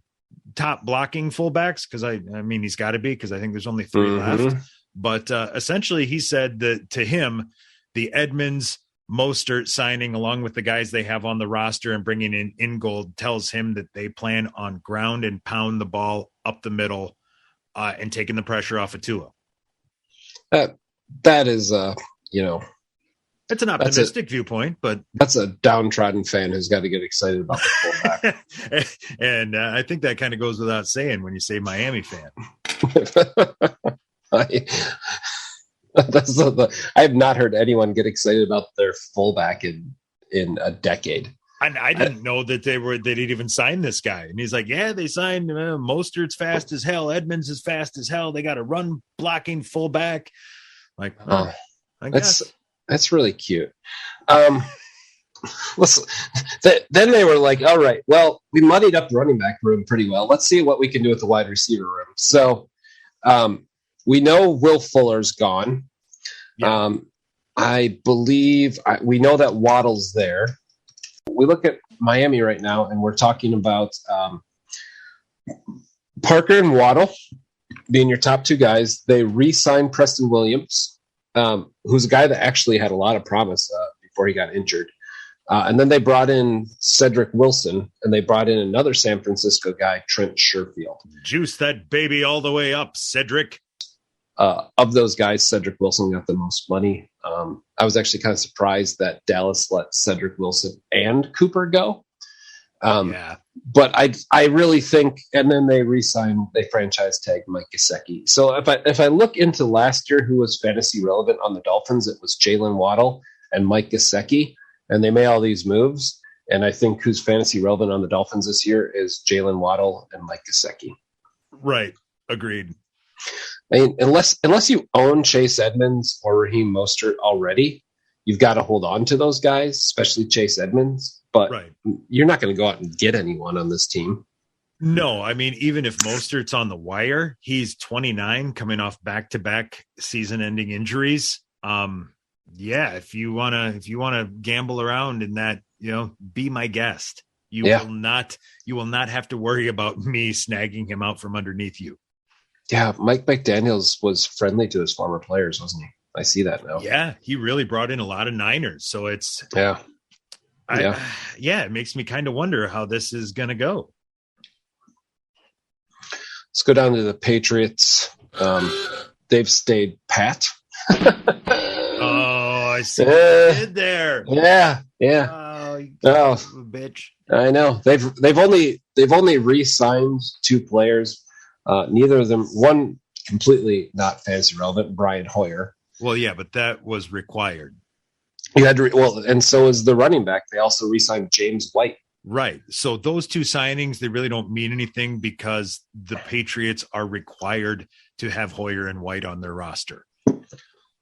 [SPEAKER 3] top blocking fullbacks, because I mean, he's got to be, because I think there's only 3 left. But essentially, he said that to him, the Edmonds Mostert signing, along with the guys they have on the roster and bringing in Ingold, tells him that they plan on ground and pound the ball up the middle and taking the pressure off of Tua.
[SPEAKER 2] That is,
[SPEAKER 3] it's an optimistic viewpoint, but
[SPEAKER 2] that's a downtrodden fan who's got to get excited about the fullback.
[SPEAKER 3] And I think that kind of goes without saying when you say Miami fan.
[SPEAKER 2] I have not heard anyone get excited about their fullback in a decade.
[SPEAKER 3] And I didn't know that they'd even signed this guy. And he's like, yeah, they signed Mostert's fast as hell. Edmonds is fast as hell. They got a run blocking fullback. Like, I guess.
[SPEAKER 2] That's really cute. Listen, then they were like, all right, well, we muddied up the running back room pretty well. Let's see what we can do with the wide receiver room. So we know Will Fuller's gone. Yeah. I believe we know that Waddle's there. We look at Miami right now, and we're talking about Parker and Waddle being your top 2 guys. They re-signed Preston Williams, who's a guy that actually had a lot of promise before he got injured. And then they brought in Cedric Wilson, and they brought in another San Francisco guy, Trent Sherfield.
[SPEAKER 3] Juice that baby all the way up, Cedric.
[SPEAKER 2] Of those guys, Cedric Wilson got the most money. I was actually kind of surprised that Dallas let Cedric Wilson and Cooper go. But I really think, and then they franchise tag Mike Gesicki. So if I look into last year, who was fantasy relevant on the Dolphins, it was Jalen Waddle and Mike Gesicki, and they made all these moves. And I think who's fantasy relevant on the Dolphins this year is Jalen Waddle and Mike Gesicki.
[SPEAKER 3] Right. Agreed.
[SPEAKER 2] I mean, unless you own Chase Edmonds or Raheem Mostert already, you've got to hold on to those guys, especially Chase Edmonds. But you're not going to go out and get anyone on this team.
[SPEAKER 3] No, I mean, even if Mostert's on the wire, he's 29, coming off back-to-back season-ending injuries. If you wanna gamble around in that, be my guest. You will not have to worry about me snagging him out from underneath you.
[SPEAKER 2] Yeah, Mike McDaniels was friendly to his former players, wasn't he? I see that now.
[SPEAKER 3] Yeah, he really brought in a lot of Niners. So it's it makes me kind of wonder how this is going to go.
[SPEAKER 2] Let's go down to the Patriots. They've stayed pat.
[SPEAKER 3] Oh, I see what you did there.
[SPEAKER 2] Yeah.
[SPEAKER 3] Oh, bitch.
[SPEAKER 2] I know. They've only re-signed 2 players. Neither of them. One completely not fantasy relevant, Brian Hoyer.
[SPEAKER 3] Well, yeah, but that was required.
[SPEAKER 2] You had to, and so is the running back. They also re-signed James White.
[SPEAKER 3] Right. So those two signings, they really don't mean anything because the Patriots are required to have Hoyer and White on their roster.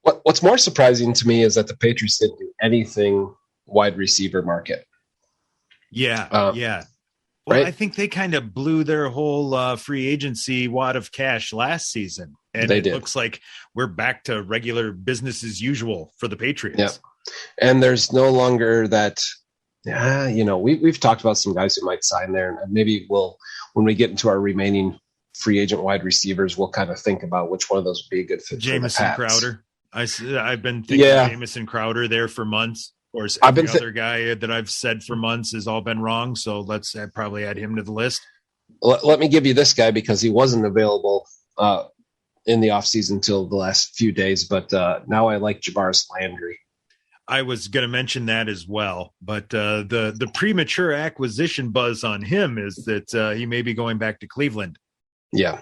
[SPEAKER 2] What's more surprising to me is that the Patriots didn't do anything wide receiver market.
[SPEAKER 3] Yeah. Yeah. Well,
[SPEAKER 2] right?
[SPEAKER 3] I think they kind of blew their whole free agency wad of cash last season. And it looks like we're back to regular business as usual for the Patriots.
[SPEAKER 2] Yeah. And there's no longer that, we've talked about some guys who might sign there. And maybe when we get into our remaining free agent wide receivers, we'll kind of think about which one of those would be a good fit.
[SPEAKER 3] Jamison Crowder. I've been thinking Jamison Crowder there for months. Of course, every other guy that I've said for months has all been wrong. So let's probably add him to the list.
[SPEAKER 2] Let me give you this guy because he wasn't available in the offseason until the last few days. But now I like Javaris Landry.
[SPEAKER 3] I was going to mention that as well. But the premature acquisition buzz on him is that he may be going back to Cleveland.
[SPEAKER 2] Yeah.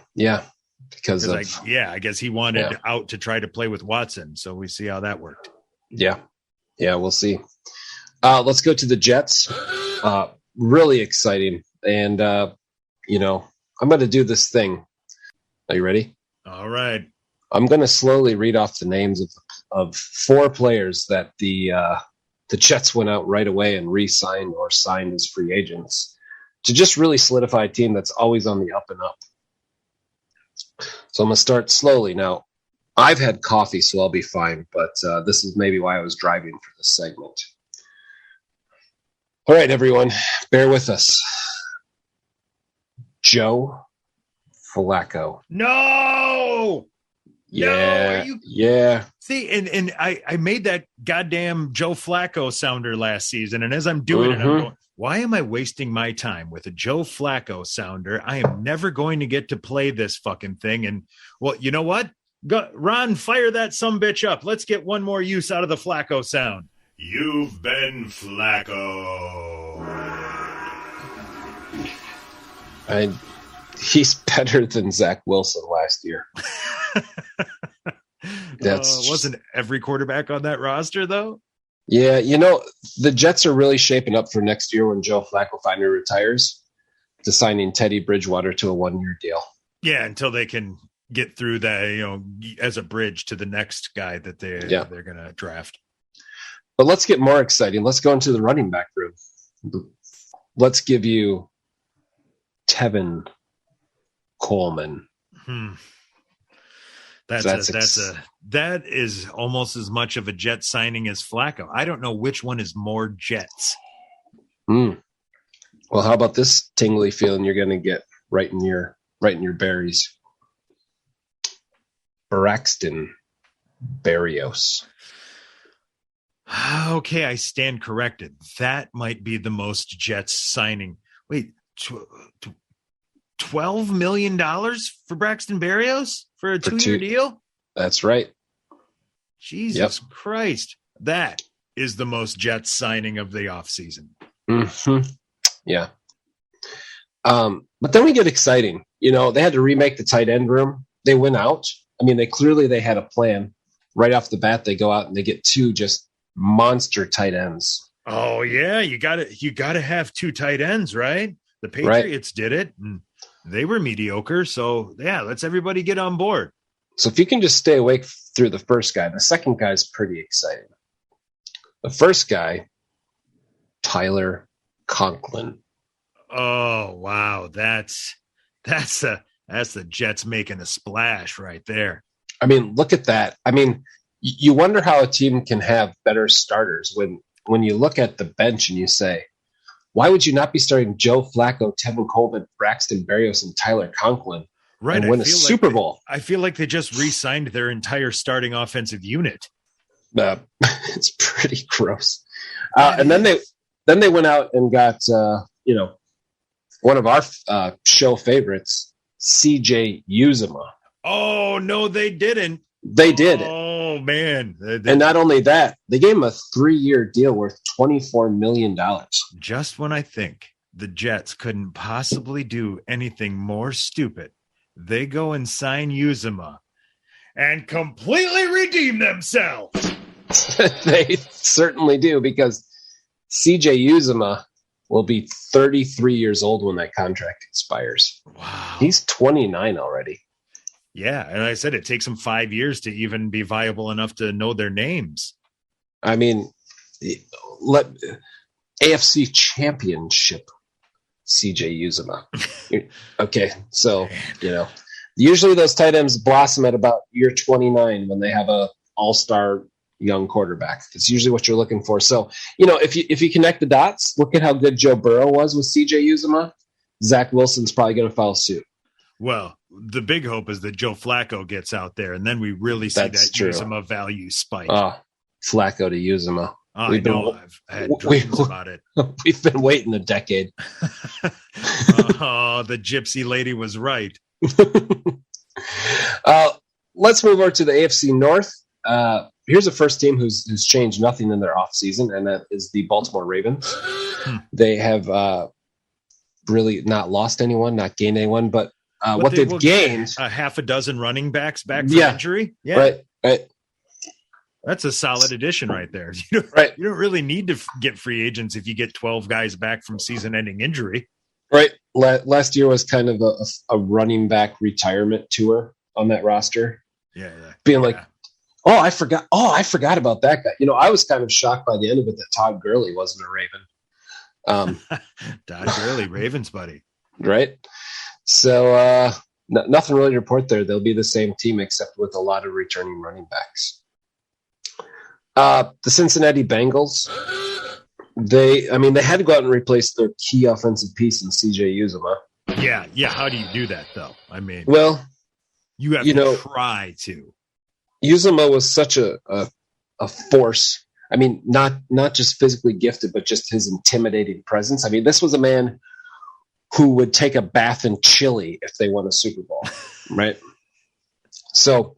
[SPEAKER 2] Because
[SPEAKER 3] I guess he wanted out to try to play with Watson. So we see how that worked.
[SPEAKER 2] Yeah, we'll see. Let's go to the Jets. Really exciting. And, I'm going to do this thing. Are you ready?
[SPEAKER 3] All right.
[SPEAKER 2] I'm going to slowly read off the names of 4 players that the Jets went out right away and re-signed or signed as free agents to just really solidify a team that's always on the up and up. So I'm going to start slowly. Now, I've had coffee, so I'll be fine, but this is maybe why I was driving for this segment. All right, everyone, bear with us. Joe Flacco.
[SPEAKER 3] No!
[SPEAKER 2] Yeah,
[SPEAKER 3] no,
[SPEAKER 2] yeah.
[SPEAKER 3] See, and I made that goddamn Joe Flacco sounder last season, and as I'm doing it, I'm going, why am I wasting my time with a Joe Flacco sounder? I am never going to get to play this fucking thing. And, well, you know what? Ron, fire that sumbitch up. Let's get one more use out of the Flacco sound.
[SPEAKER 1] You've been Flacco.
[SPEAKER 2] He's better than Zach Wilson last year.
[SPEAKER 3] Wasn't every quarterback on that roster, though?
[SPEAKER 2] Yeah, the Jets are really shaping up for next year when Joe Flacco finally retires to signing Teddy Bridgewater to a 1-year deal.
[SPEAKER 3] Yeah, until they can get through that, as a bridge to the next guy that they're going to draft.
[SPEAKER 2] But let's get more exciting. Let's go into the running back room. Let's give you Tevin Coleman.
[SPEAKER 3] That is almost as much of a Jet signing as Flacco. I don't know which one is more Jets.
[SPEAKER 2] Well, how about this tingly feeling you're going to get right in your berries? Braxton Berrios.
[SPEAKER 3] Okay, I stand corrected. That might be the most Jets signing. Wait, $12 million for Braxton Berrios for a 2-year deal?
[SPEAKER 2] That's right.
[SPEAKER 3] Jesus Christ. That is the most Jets signing of the offseason.
[SPEAKER 2] Mm-hmm. Yeah. But then we get exciting. They had to remake the tight end room. They went out. They had a plan. Right off the bat, they go out and they get 2 just monster tight ends.
[SPEAKER 3] Oh, yeah. You gotta have 2 tight ends, right? The Patriots did it, and they were mediocre. So, yeah, let's everybody get on board.
[SPEAKER 2] So if you can just stay awake through the first guy, the second guy is pretty exciting. The first guy, Tyler Conklin.
[SPEAKER 3] Oh, wow. That's the Jets making a splash right there.
[SPEAKER 2] Look at that. You wonder how a team can have better starters when you look at the bench and you say, why would you not be starting Joe Flacco, Tevin Coleman, Braxton Berrios, and Tyler Conklin and win a Super Bowl?
[SPEAKER 3] I feel like they just re-signed their entire starting offensive unit.
[SPEAKER 2] It's pretty gross. And then they went out and got one of our show favorites, CJ Uzomah.
[SPEAKER 3] Oh no, they didn't.
[SPEAKER 2] They did.
[SPEAKER 3] Oh man!
[SPEAKER 2] And not only that, they gave him a 3-year deal worth $24 million.
[SPEAKER 3] Just when I think the Jets couldn't possibly do anything more stupid they go and sign Uzuma and completely redeem themselves.
[SPEAKER 2] They certainly do, because CJ Uzuma will be 33 years old when that contract expires.
[SPEAKER 3] Wow.
[SPEAKER 2] He's 29 already.
[SPEAKER 3] Yeah, and like I said, it takes them 5 years to even be viable enough to know their names.
[SPEAKER 2] I mean, AFC Championship CJ Uzuma. Okay, so, usually those tight ends blossom at about year 29 when they have a all-star young quarterback. It's usually what you're looking for. So, if you connect the dots, look at how good Joe Burrow was with CJ Uzuma. Zach Wilson's probably going to follow suit.
[SPEAKER 3] Well, the big hope is that Joe Flacco gets out there, and then we really see that Uzuma value spike.
[SPEAKER 2] Flacco to Uzuma.
[SPEAKER 3] I know. I've had dreams about it.
[SPEAKER 2] We've been waiting a decade.
[SPEAKER 3] The gypsy lady was right.
[SPEAKER 2] Let's move over to the AFC North. Here's a first team who's changed nothing in their offseason, and that is the Baltimore Ravens. They have really not lost anyone, not gained anyone, but what they've gained
[SPEAKER 3] a half a dozen running backs back from injury. Yeah,
[SPEAKER 2] right.
[SPEAKER 3] That's a solid addition right there.
[SPEAKER 2] Right.
[SPEAKER 3] You don't really need to get free agents if you get 12 guys back from season-ending injury.
[SPEAKER 2] Right. Last year was kind of a running back retirement tour on that roster.
[SPEAKER 3] Yeah.
[SPEAKER 2] Being like, I forgot about that guy. I was kind of shocked by the end of it that Todd Gurley wasn't a Raven.
[SPEAKER 3] Todd Gurley, Ravens buddy.
[SPEAKER 2] Right. So nothing really to report there. They'll be the same team except with a lot of returning running backs. The Cincinnati Bengals, they had to go out and replace their key offensive piece in CJ Uzuma.
[SPEAKER 3] Yeah. How do you do that, though? I mean,
[SPEAKER 2] well,
[SPEAKER 3] you have to try to.
[SPEAKER 2] Uzuma was such a force. I mean, not just physically gifted, but just his intimidating presence. I mean, this was a man who would take a bath in chili if they won a Super Bowl, right? So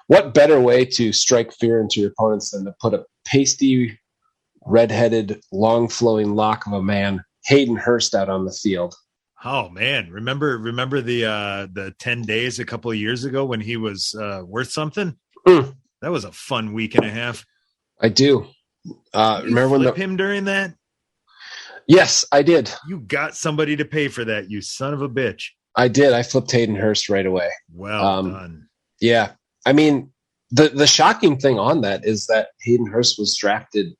[SPEAKER 2] what better way to strike fear into your opponents than to put a pasty, red-headed, long-flowing lock of a man, Hayden Hurst, out on the field?
[SPEAKER 3] Oh man, remember the 10 days a couple of years ago when he was worth something? That was a fun week and a half.
[SPEAKER 2] I do. Remember when
[SPEAKER 3] him during that?
[SPEAKER 2] Yes, I did.
[SPEAKER 3] You got somebody to pay for that, you son of a bitch.
[SPEAKER 2] I did. I flipped Hayden Hurst right away.
[SPEAKER 3] Well done.
[SPEAKER 2] Yeah. I mean, the shocking thing on that is that Hayden Hurst was drafted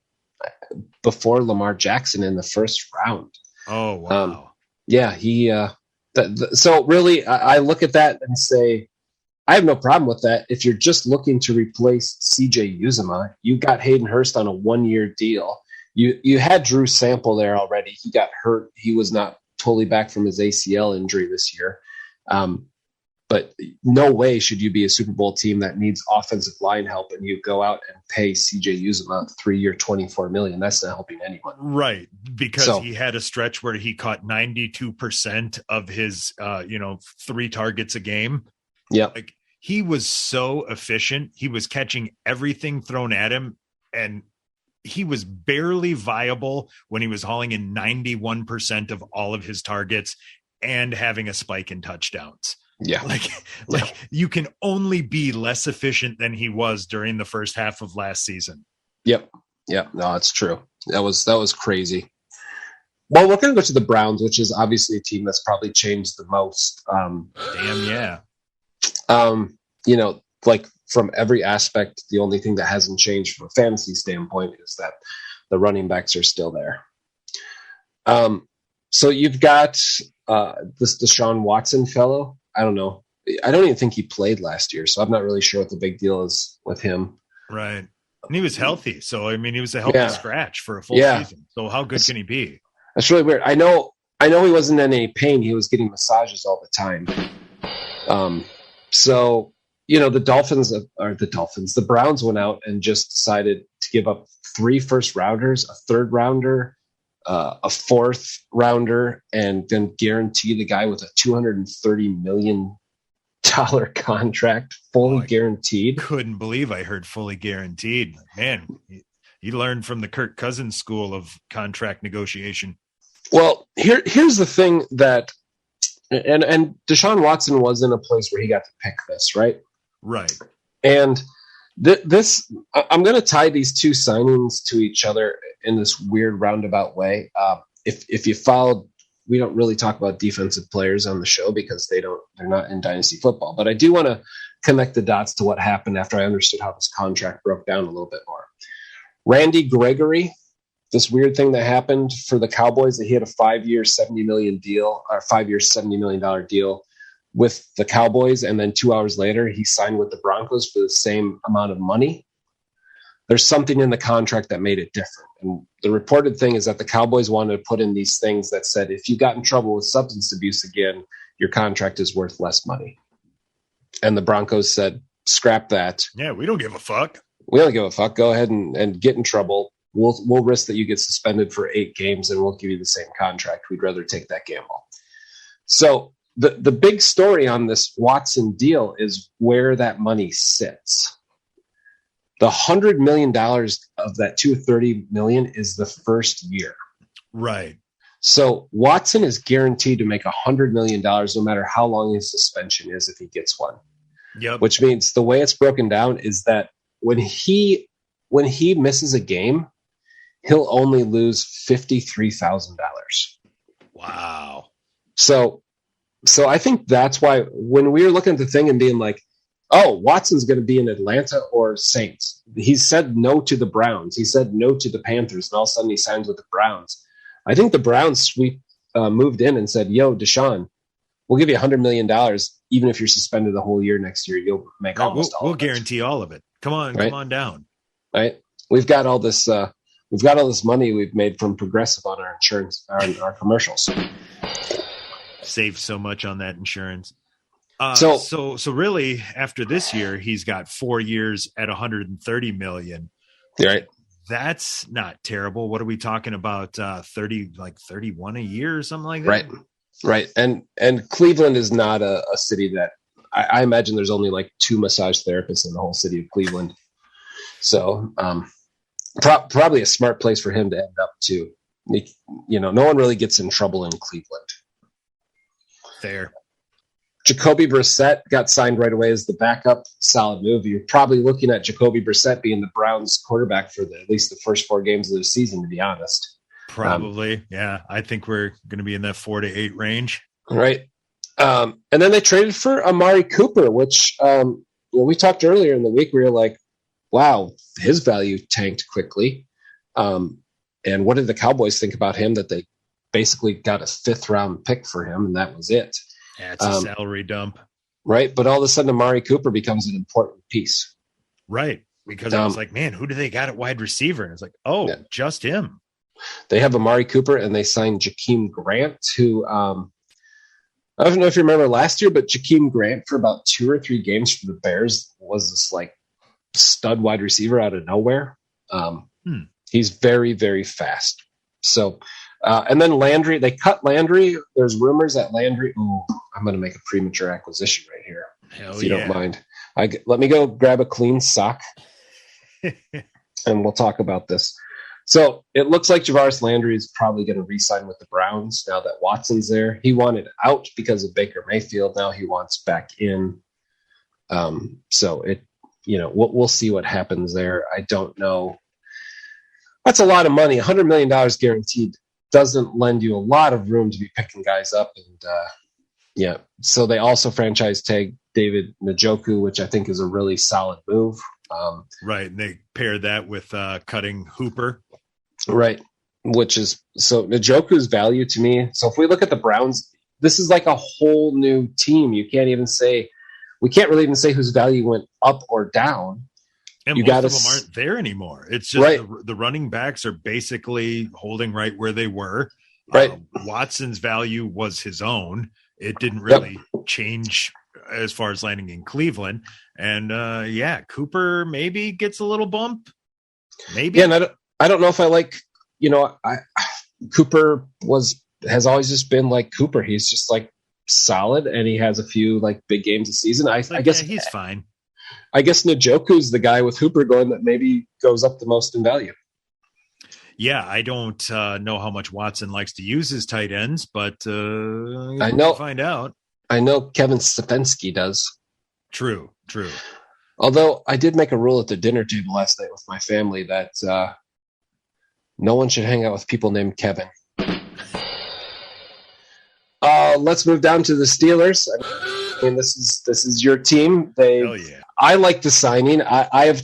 [SPEAKER 2] before Lamar Jackson in the first round.
[SPEAKER 3] Oh, wow.
[SPEAKER 2] He so really I look at that and say, I have no problem with that. If you're just looking to replace CJ Uzuma, you got Hayden Hurst on a 1-year deal. You had Drew Sample there already. He got hurt. He was not totally back from his ACL injury this year. But no way should you be a Super Bowl team that needs offensive line help and you go out and pay CJ Uzuma a 3-year, $24 million. That's not helping anyone.
[SPEAKER 3] Right. Because he had a stretch where he caught 92% of his, 3 targets a game.
[SPEAKER 2] Yeah.
[SPEAKER 3] Like, he was so efficient. He was catching everything thrown at him, and he was barely viable when he was hauling in 91% of all of his targets and having a spike in touchdowns.
[SPEAKER 2] Yeah.
[SPEAKER 3] Like you can only be less efficient than he was during the first half of last season.
[SPEAKER 2] Yep. No, it's true. That was crazy. Well, we're going to go to the Browns, which is obviously a team that's probably changed the most.
[SPEAKER 3] Damn, yeah.
[SPEAKER 2] Like from every aspect, the only thing that hasn't changed from a fantasy standpoint is that the running backs are still there. So you've got this Deshaun Watson fellow. I don't know. I don't even think he played last year, so I'm not really sure what the big deal is with him.
[SPEAKER 3] Right. And he was healthy. So, I mean, he was a healthy scratch for a full season. So how good can he be?
[SPEAKER 2] That's really weird. I know he wasn't in any pain. He was getting massages all the time. So, the Browns went out and just decided to give up 3 first-rounders, a 3rd rounder, a 4th rounder, and then guarantee the guy with a $230 million contract, fully guaranteed.
[SPEAKER 3] Couldn't believe I heard fully guaranteed. Man, he learned from the Kirk Cousins school of contract negotiation.
[SPEAKER 2] Well, here's the thing that And Deshaun Watson was in a place where he got to pick this, right?
[SPEAKER 3] Right.
[SPEAKER 2] And this, I'm going to tie these two signings to each other in this weird roundabout way. If you followed, we don't really talk about defensive players on the show because they're not in dynasty football. But I do want to connect the dots to what happened after I understood how this contract broke down a little bit more. Randy Gregory, this weird thing that happened for the Cowboys, that he had a 5-year, $70 million deal, or $5-year, $70 million deal with the Cowboys, and then 2 hours later he signed with the Broncos for the same amount of money. There's something in the contract that made it different. And the reported thing is that the Cowboys wanted to put in these things that said, if you got in trouble with substance abuse again, your contract is worth less money. And the Broncos said, scrap that.
[SPEAKER 3] Yeah, we don't give a fuck.
[SPEAKER 2] We don't give a fuck. Go ahead and get in trouble. We'll risk that you get suspended for 8 games and we'll give you the same contract. We'd rather take that gamble. So the big story on this Watson deal is where that money sits. The $100 million of that $230 million is the first year.
[SPEAKER 3] Right.
[SPEAKER 2] So Watson is guaranteed to make $100 million no matter how long his suspension is if he gets one.
[SPEAKER 3] Yep.
[SPEAKER 2] Which means the way it's broken down is that when he misses a game, he'll only lose $53,000.
[SPEAKER 3] Wow.
[SPEAKER 2] So I think that's why when we were looking at the thing and being like, oh, Watson's going to be in Atlanta or Saints. He said no to the Browns. He said no to the Panthers, and all of a sudden he signs with the Browns. I think the Browns moved in and said, yo, Deshaun, we'll give you $100 million. Even if you're suspended the whole year next year, you'll make almost all of it.
[SPEAKER 3] We'll guarantee all of it. Come on,
[SPEAKER 2] right?
[SPEAKER 3] Come on down.
[SPEAKER 2] Right. We've got all this money we've made from Progressive on our insurance, our commercials.
[SPEAKER 3] Saved so much on that insurance.
[SPEAKER 2] So
[SPEAKER 3] really, after this year, he's got 4 years at $130 million.
[SPEAKER 2] Right.
[SPEAKER 3] That's not terrible. What are we talking about? 31 a year or something like that?
[SPEAKER 2] Right. And Cleveland is not a city that I imagine there's only like 2 massage therapists in the whole city of Cleveland. So probably a smart place for him to end up too. No one really gets in trouble in Cleveland.
[SPEAKER 3] Fair.
[SPEAKER 2] Jacoby Brissett got signed right away as the backup. Solid move. You're probably looking at Jacoby Brissett being the Browns quarterback for at least the first 4 games of the season, to be honest.
[SPEAKER 3] Probably. Yeah. I think we're going to be in that 4 to 8 range.
[SPEAKER 2] Right. And then they traded for Amari Cooper, which we talked earlier in the week. We were like, wow, his value tanked quickly. And what did the Cowboys think about him, that they basically got a 5th round pick for him, and that was it.
[SPEAKER 3] Yeah, it's a salary dump.
[SPEAKER 2] Right. But all of a sudden, Amari Cooper becomes an important piece.
[SPEAKER 3] Right. Because I was like, man, who do they got at wide receiver? And it's like, just him.
[SPEAKER 2] They have Amari Cooper, and they signed Jakeem Grant, who I don't know if you remember last year, but Jakeem Grant for about 2 or 3 games for the Bears was this like stud wide receiver out of nowhere. He's very, very fast. So, and then Landry, they cut Landry. There's rumors that Landry, I'm going to make a premature acquisition right here.
[SPEAKER 3] Hell
[SPEAKER 2] if you don't mind. Let me go grab a clean sock and we'll talk about this. So it looks like Javaris Landry is probably going to re-sign with the Browns now that Watson's there. He wanted out because of Baker Mayfield. Now he wants back in. So we'll see what happens there. I don't know. That's a lot of money. $100 million guaranteed doesn't lend you a lot of room to be picking guys up. And so they also franchise tag David Njoku, which I think is a really solid move.
[SPEAKER 3] Right. And they paired that with cutting Hooper.
[SPEAKER 2] Right. Which is, so Njoku's value to me. So if we look at the Browns, this is like a whole new team. We can't really even say whose value went up or down.
[SPEAKER 3] And most of them aren't there anymore. It's just
[SPEAKER 2] right.
[SPEAKER 3] The running backs are basically holding right where they were.
[SPEAKER 2] Right.
[SPEAKER 3] Watson's value was his own. It didn't really change as far as landing in Cleveland. And Cooper maybe gets a little bump. Maybe.
[SPEAKER 2] Yeah, and I don't know if I like, Cooper has always just been like Cooper. He's just like solid, and he has a few like big games a season. I guess
[SPEAKER 3] he's fine.
[SPEAKER 2] I guess Njoku's the guy with Hooper going that maybe goes up the most in value.
[SPEAKER 3] Yeah, I don't know how much Watson likes to use his tight ends, but
[SPEAKER 2] I know.
[SPEAKER 3] we'll find out.
[SPEAKER 2] I know Kevin Stefanski does.
[SPEAKER 3] True.
[SPEAKER 2] Although I did make a rule at the dinner table last night with my family that no one should hang out with people named Kevin. Let's move down to the Steelers. I mean, this is your team.
[SPEAKER 3] Hell yeah.
[SPEAKER 2] I like the signing. I have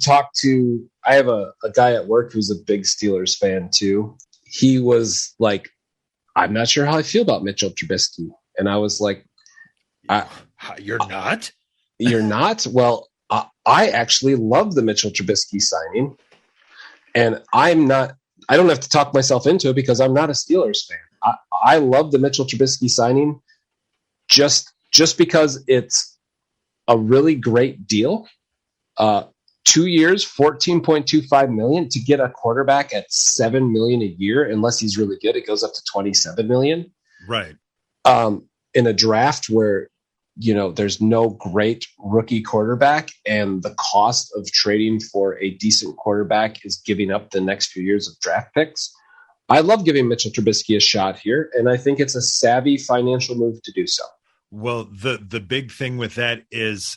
[SPEAKER 2] a guy at work who's a big Steelers fan too. He was like, I'm not sure how I feel about Mitchell Trubisky. And I was like,
[SPEAKER 3] You're not?
[SPEAKER 2] You're not? Well, I actually love the Mitchell Trubisky signing. And I don't have to talk myself into it because I'm not a Steelers fan. I love the Mitchell Trubisky signing just because it's a really great deal. 2 years, $14.25 million to get a quarterback at $7 million a year. Unless he's really good, it goes up to $27 million.
[SPEAKER 3] Right.
[SPEAKER 2] In a draft where, there's no great rookie quarterback, and the cost of trading for a decent quarterback is giving up the next few years of draft picks. I love giving Mitchell Trubisky a shot here, and I think it's a savvy financial move to do so.
[SPEAKER 3] Well, the big thing with that is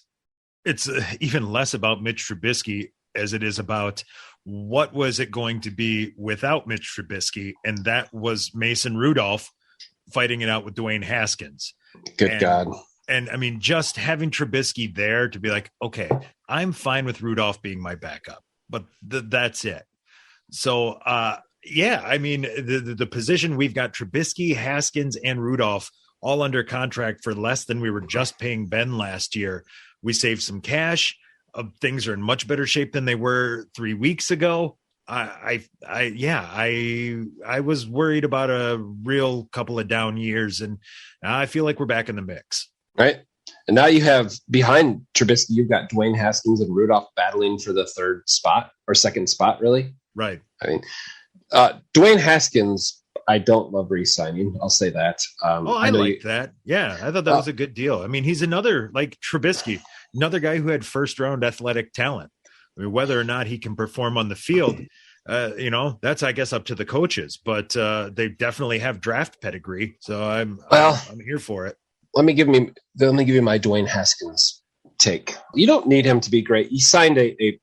[SPEAKER 3] it's even less about Mitch Trubisky as it is about what was it going to be without Mitch Trubisky, and that was Mason Rudolph fighting it out with Dwayne Haskins.
[SPEAKER 2] Good God.
[SPEAKER 3] And I mean, just having Trubisky there to be like, okay, I'm fine with Rudolph being my backup, but that's it. So, yeah, I mean, the position we've got Trubisky, Haskins, and Rudolph all under contract for less than we were just paying Ben last year. We saved some cash. Things are in much better shape than they were 3 weeks ago. I was worried about a real couple of down years, and I feel like we're back in the mix.
[SPEAKER 2] Right. And now you have behind Trubisky, you've got Dwayne Haskins and Rudolph battling for the third spot or second spot, really.
[SPEAKER 3] Right.
[SPEAKER 2] I mean, Dwayne Haskins, I don't love re-signing. I'll say that.
[SPEAKER 3] I like that. Yeah, I thought that was a good deal. I mean, he's another, like Trubisky, another guy who had first-round athletic talent. I mean, whether or not he can perform on the field, that's, I guess, up to the coaches. But they definitely have draft pedigree, so I'm here for it.
[SPEAKER 2] Let me give you my Dwayne Haskins take. You don't need him to be great. He signed a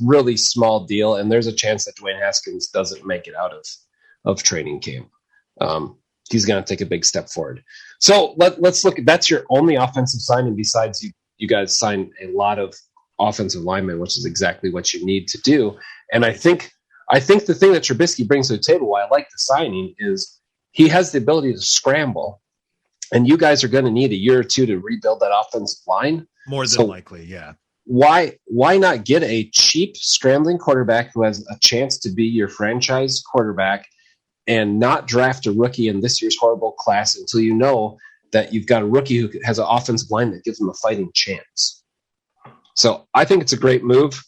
[SPEAKER 2] really small deal, and there's a chance that Dwayne Haskins doesn't make it out of training camp. He's going to take a big step forward. So let's look. That's your only offensive signing besides you guys signed a lot of offensive linemen, which is exactly what you need to do. And I think the thing that Trubisky brings to the table, why I like the signing, is he has the ability to scramble. And you guys are going to need a year or two to rebuild that offensive line.
[SPEAKER 3] More than likely, yeah.
[SPEAKER 2] Why not get a cheap scrambling quarterback who has a chance to be your franchise quarterback and not draft a rookie in this year's horrible class until you know that you've got a rookie who has an offensive line that gives them a fighting chance. So I think it's a great move.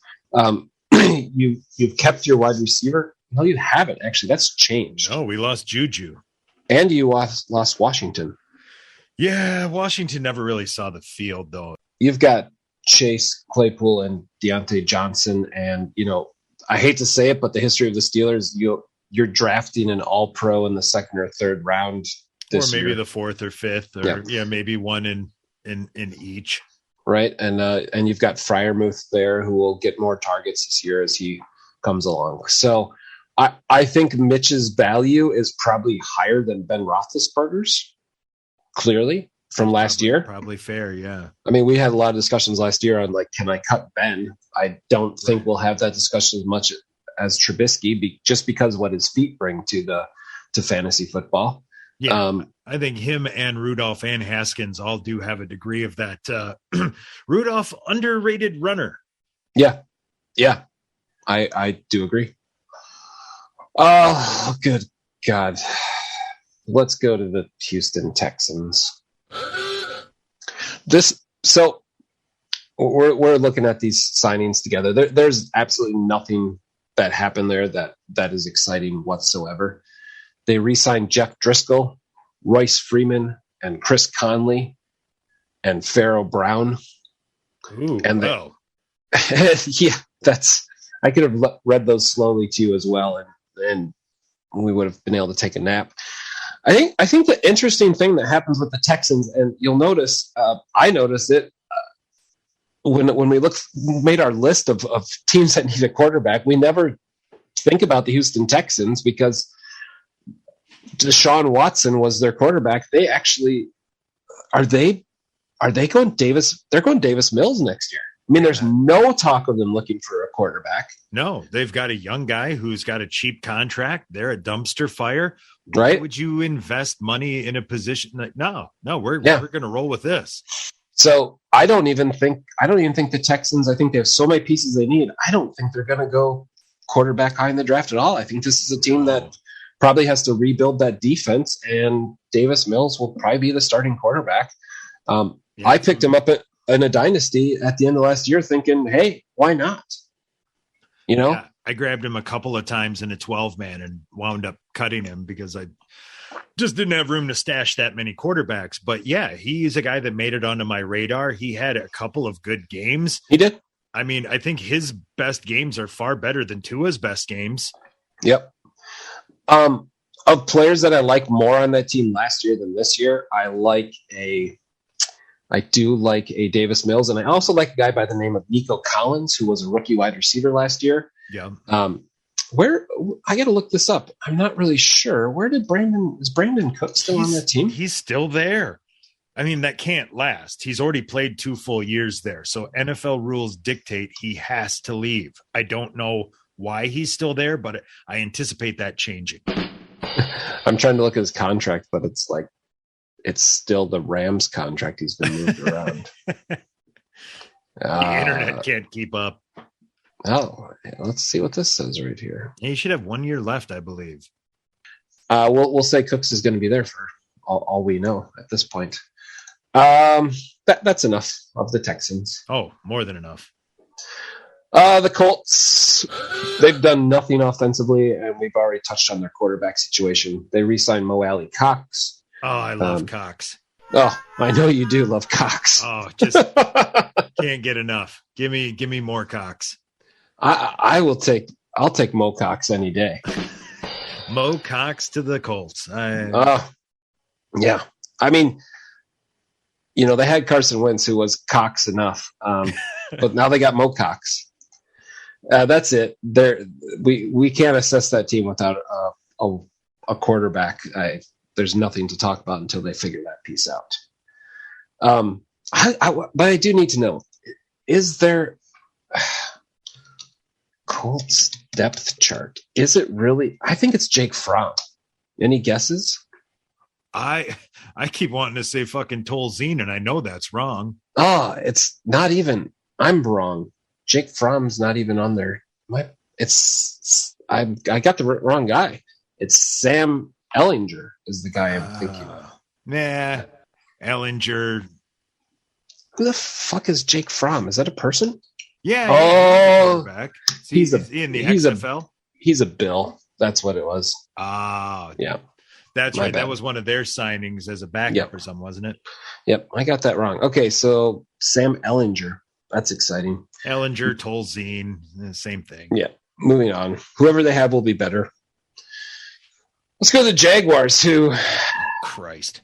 [SPEAKER 2] You've kept your wide receiver. No, you haven't, actually. That's changed.
[SPEAKER 3] No, we lost Juju.
[SPEAKER 2] And you lost Washington.
[SPEAKER 3] Yeah, Washington never really saw the field, though.
[SPEAKER 2] You've got Chase Claypool and Deontay Johnson, and I hate to say it, but the history of the Steelers, you're drafting an All-Pro in the second or third round this year.
[SPEAKER 3] Or maybe the fourth or fifth, or maybe one in each.
[SPEAKER 2] Right, and you've got Freiermuth there who will get more targets this year as he comes along. So I think Mitch's value is probably higher than Ben Roethlisberger's. Clearly from last year.
[SPEAKER 3] Probably fair, yeah.
[SPEAKER 2] I mean, we had a lot of discussions last year on can I cut Ben? I don't think we'll have that discussion as much as Trubisky, just because what his feet bring to fantasy football.
[SPEAKER 3] Yeah, I think him and Rudolph and Haskins all do have a degree of that. Rudolph, underrated runner.
[SPEAKER 2] Yeah, I do agree. Oh, good God. Let's go to the Houston Texans. So we're looking at these signings together. There's absolutely nothing that happened there that is exciting whatsoever. They re-signed Jeff Driscoll, Royce Freeman, and Chris Conley, and Pharaoh Brown.
[SPEAKER 3] Ooh,
[SPEAKER 2] and
[SPEAKER 3] wow.
[SPEAKER 2] Yeah, I could have read those slowly to you as well, and we would have been able to take a nap. I think the interesting thing that happens with the Texans, and you'll notice, I noticed it when we made our list of teams that need a quarterback. We never think about the Houston Texans because Deshaun Watson was their quarterback. They actually are they going Davis? They're going Davis Mills next year. I mean, there's no talk of them looking for a quarterback.
[SPEAKER 3] No, they've got a young guy who's got a cheap contract. They're a dumpster fire.
[SPEAKER 2] Right?
[SPEAKER 3] Why would you invest money in a position that no, we're going to roll with this.
[SPEAKER 2] So I don't even think the Texans, I think they have so many pieces they need. I don't think they're going to go quarterback high in the draft at all. I think this is a team that probably has to rebuild that defense, and Davis Mills will probably be the starting quarterback. I picked him up in a dynasty at the end of last year thinking, hey, why not? You know?
[SPEAKER 3] Yeah, I grabbed him a couple of times in a 12-man and wound up cutting him because I just didn't have room to stash that many quarterbacks. But yeah, he's a guy that made it onto my radar. He had a couple of good games.
[SPEAKER 2] He did.
[SPEAKER 3] I mean, I think his best games are far better than Tua's best games.
[SPEAKER 2] Yep. Of players that I like more on that team last year than this year, I do like a Davis Mills, and I also like a guy by the name of Nico Collins, who was a rookie wide receiver last year.
[SPEAKER 3] Yeah.
[SPEAKER 2] Where I got to look this up. I'm not really sure. Where is Brandon Cook still on that team?
[SPEAKER 3] He's still there. I mean, that can't last. He's already played 2 full years there. So NFL rules dictate he has to leave. I don't know why he's still there, but I anticipate that changing.
[SPEAKER 2] I'm trying to look at his contract, but it's still the Rams contract. He's been moved around.
[SPEAKER 3] The internet can't keep up.
[SPEAKER 2] Oh, let's see what this says right here.
[SPEAKER 3] He should have 1 year left, I believe.
[SPEAKER 2] We'll say Cooks is going to be there for all we know at this point. That's enough of the Texans.
[SPEAKER 3] Oh, more than enough.
[SPEAKER 2] The Colts, they've done nothing offensively, and we've already touched on their quarterback situation. They re-signed Mo Alley Cox.
[SPEAKER 3] Oh, I love Cox.
[SPEAKER 2] Oh, I know you do love Cox.
[SPEAKER 3] Oh, just can't get enough. Give me more Cox.
[SPEAKER 2] I'll take Mo Cox any day.
[SPEAKER 3] Mo Cox to the Colts.
[SPEAKER 2] Yeah. I mean, they had Carson Wentz, who was Cox enough, but now they got Mo Cox. That's it. We can't assess that team without a quarterback. There's nothing to talk about until they figure that piece out. But I do need to know: is there Colts depth chart? Is it really? I think it's Jake Fromm. Any guesses?
[SPEAKER 3] I keep wanting to say fucking Tolzien, and I know that's wrong.
[SPEAKER 2] Oh, it's not even. I'm wrong. Jake Fromm's not even on there. I got the wrong guy. It's Sam Ellinger is the guy I'm thinking of.
[SPEAKER 3] Nah, Ellinger.
[SPEAKER 2] Who the fuck is Jake Fromm? Is that a person?
[SPEAKER 3] Yeah.
[SPEAKER 2] Oh,
[SPEAKER 3] he's in the XFL.
[SPEAKER 2] He's a Bill. That's what it was.
[SPEAKER 3] Yeah. That's right. That was one of their signings as a backup or something, wasn't it?
[SPEAKER 2] Yep, I got that wrong. Okay, so Sam Ellinger. That's exciting.
[SPEAKER 3] Ellinger, Tolzien, same thing.
[SPEAKER 2] Yeah, moving on. Whoever they have will be better. Let's go to the Jaguars, who...
[SPEAKER 3] Christ.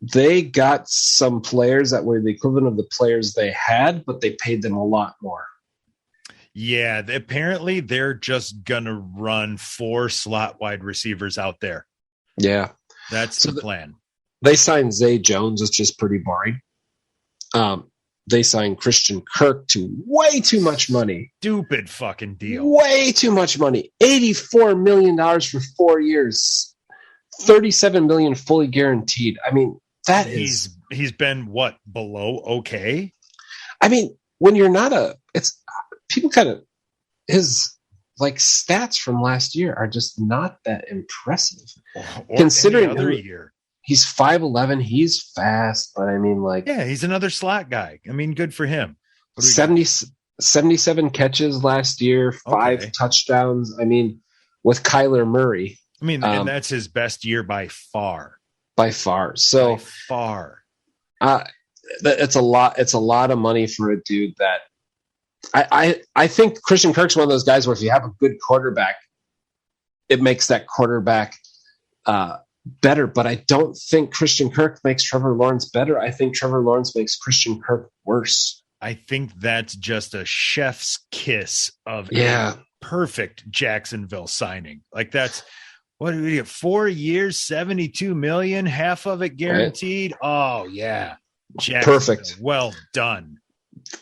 [SPEAKER 2] They got some players that were the equivalent of the players they had, but they paid them a lot more.
[SPEAKER 3] Yeah, apparently they're just going to run 4 slot wide receivers out there.
[SPEAKER 2] Yeah.
[SPEAKER 3] That's the plan.
[SPEAKER 2] They signed Zay Jones, which is pretty boring. They signed Christian Kirk to way too much money.
[SPEAKER 3] Stupid fucking deal.
[SPEAKER 2] Way too much money. $84 million for 4 years. $37 million fully guaranteed. I mean, that is...
[SPEAKER 3] He's been, what, below okay?
[SPEAKER 2] I mean, when you're not people kind of... His, stats from last year are just not that impressive.
[SPEAKER 3] Or
[SPEAKER 2] considering
[SPEAKER 3] any other year.
[SPEAKER 2] He's 5'11", he's fast, but I mean,
[SPEAKER 3] yeah, he's another slot guy. I mean, good for him.
[SPEAKER 2] 77 catches last year, 5 touchdowns. I mean, with Kyler Murray.
[SPEAKER 3] I mean, and that's his best year by far.
[SPEAKER 2] By far. So
[SPEAKER 3] by far.
[SPEAKER 2] It's a lot of money for a dude that I think Christian Kirk's one of those guys where if you have a good quarterback, it makes that quarterback better. But I don't think Christian Kirk makes Trevor Lawrence better. I think Trevor Lawrence makes Christian Kirk worse.
[SPEAKER 3] I think that's just a chef's kiss of a perfect Jacksonville signing. Like that's what did we get? 4 years, 72 million, half of it guaranteed. Right. Oh yeah.
[SPEAKER 2] Perfect.
[SPEAKER 3] Well done.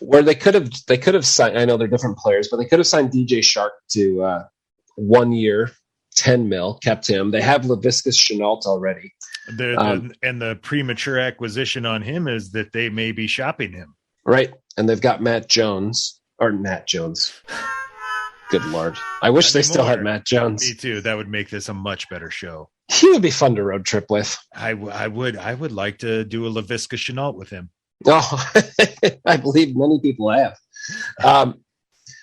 [SPEAKER 2] Where they could have signed, I know they're different players, but they could have signed DJ Shark to 1 year, 10 mil, kept him. They have Laviska Shenault already.
[SPEAKER 3] And the premature acquisition on him is that they may be shopping him.
[SPEAKER 2] Right. And they've got Matt Jones. Good Lord. I wish they still had Matt Jones.
[SPEAKER 3] Me too. That would make this a much better show.
[SPEAKER 2] He would be fun to road trip with.
[SPEAKER 3] I would like to do a Laviska Shenault with him.
[SPEAKER 2] Oh, I believe many people have.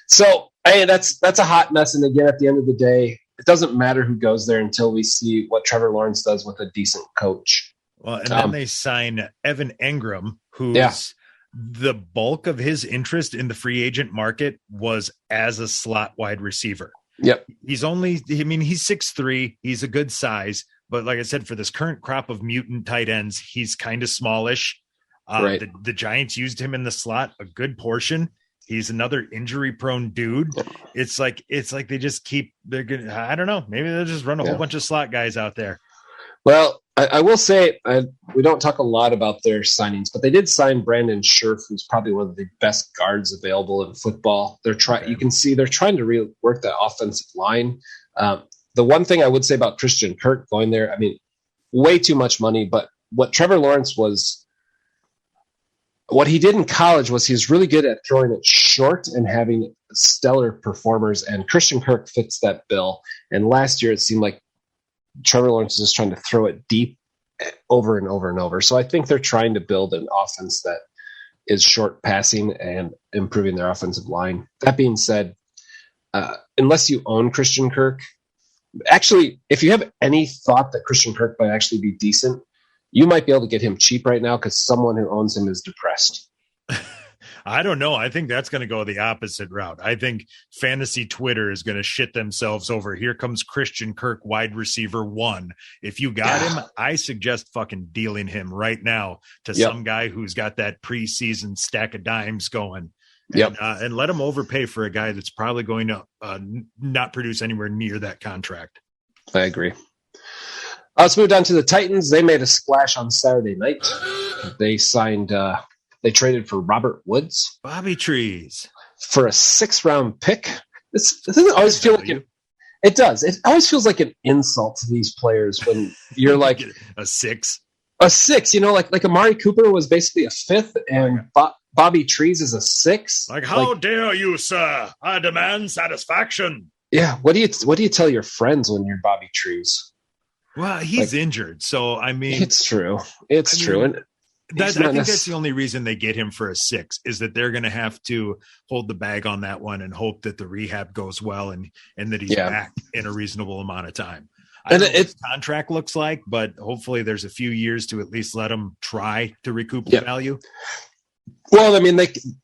[SPEAKER 2] So hey, that's a hot mess. And again, at the end of the day, it doesn't matter who goes there until we see what Trevor Lawrence does with a decent coach.
[SPEAKER 3] Well, and then they sign Evan Engram, who's the bulk of his interest in the free agent market was as a slot wide receiver.
[SPEAKER 2] Yep.
[SPEAKER 3] He's 6'3", he's a good size, but like I said, for this current crop of mutant tight ends, he's kind of smallish.
[SPEAKER 2] Right.
[SPEAKER 3] The Giants used him in the slot a good portion. He's another injury prone dude. It's like they just they're gonna, I don't know, maybe they'll just run a whole bunch of slot guys out there.
[SPEAKER 2] Well, I will say we don't talk a lot about their signings, but they did sign Brandon Scherf, who's probably one of the best guards available in football. You can see they're trying to rework that offensive line. The one thing I would say about Christian Kirk going there, I mean, way too much money, but what Trevor Lawrence what he did in college was he was really good at throwing it short and having stellar performers, and Christian Kirk fits that bill. And last year it seemed like Trevor Lawrence is just trying to throw it deep over and over and over. So I think they're trying to build an offense that is short passing and improving their offensive line. That being said, unless you own Christian Kirk, actually, if you have any thought that Christian Kirk might actually be decent, you might be able to get him cheap right now because someone who owns him is depressed.
[SPEAKER 3] I don't know. I think that's going to go the opposite route. I think fantasy Twitter is going to shit themselves over. Here comes Christian Kirk, wide receiver 1. If you got him, I suggest fucking dealing him right now to some guy who's got that preseason stack of dimes going. And let him overpay for a guy that's probably going to not produce anywhere near that contract.
[SPEAKER 2] I agree. Let's move down to the Titans. They made a splash on Saturday night. They signed they traded for Robert Woods.
[SPEAKER 3] Bobby Trees. For
[SPEAKER 2] a 6th-round pick. This doesn't always feel like it does. It always feels like an insult to these players when you're like
[SPEAKER 3] a 6.
[SPEAKER 2] A 6, like Amari Cooper was basically a 5th, and Bobby Trees is a 6.
[SPEAKER 3] Like, how dare you, sir? I demand satisfaction.
[SPEAKER 2] Yeah. What do you tell your friends when you're Bobby Trees?
[SPEAKER 3] Well, he's injured, so I mean,
[SPEAKER 2] it's true. It's true, and
[SPEAKER 3] I think that's the only reason they get him for a 6 is that they're going to have to hold the bag on that one and hope that the rehab goes well and that he's back in a reasonable amount of time. I don't know what his contract looks like, but hopefully there's a few years to at least let him try to recoup the value.
[SPEAKER 2] Well, I mean,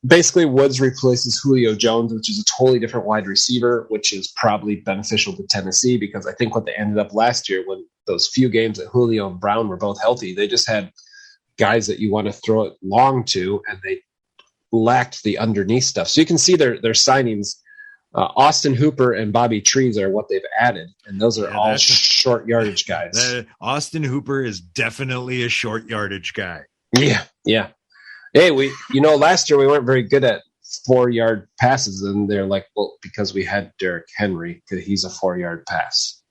[SPEAKER 2] basically Woods replaces Julio Jones, which is a totally different wide receiver, which is probably beneficial to Tennessee because I think what they ended up last year when those few games that Julio and Brown were both healthy, they just had guys that you want to throw it long to, and they lacked the underneath stuff. So you can see their signings. Austin Hooper and Bobby Trees are what they've added, and those are all short yardage guys.
[SPEAKER 3] Austin Hooper is definitely a short yardage guy.
[SPEAKER 2] Yeah. Hey, last year we weren't very good at 4-yard passes, and they're like, well, because we had Derrick Henry, because he's a 4-yard pass.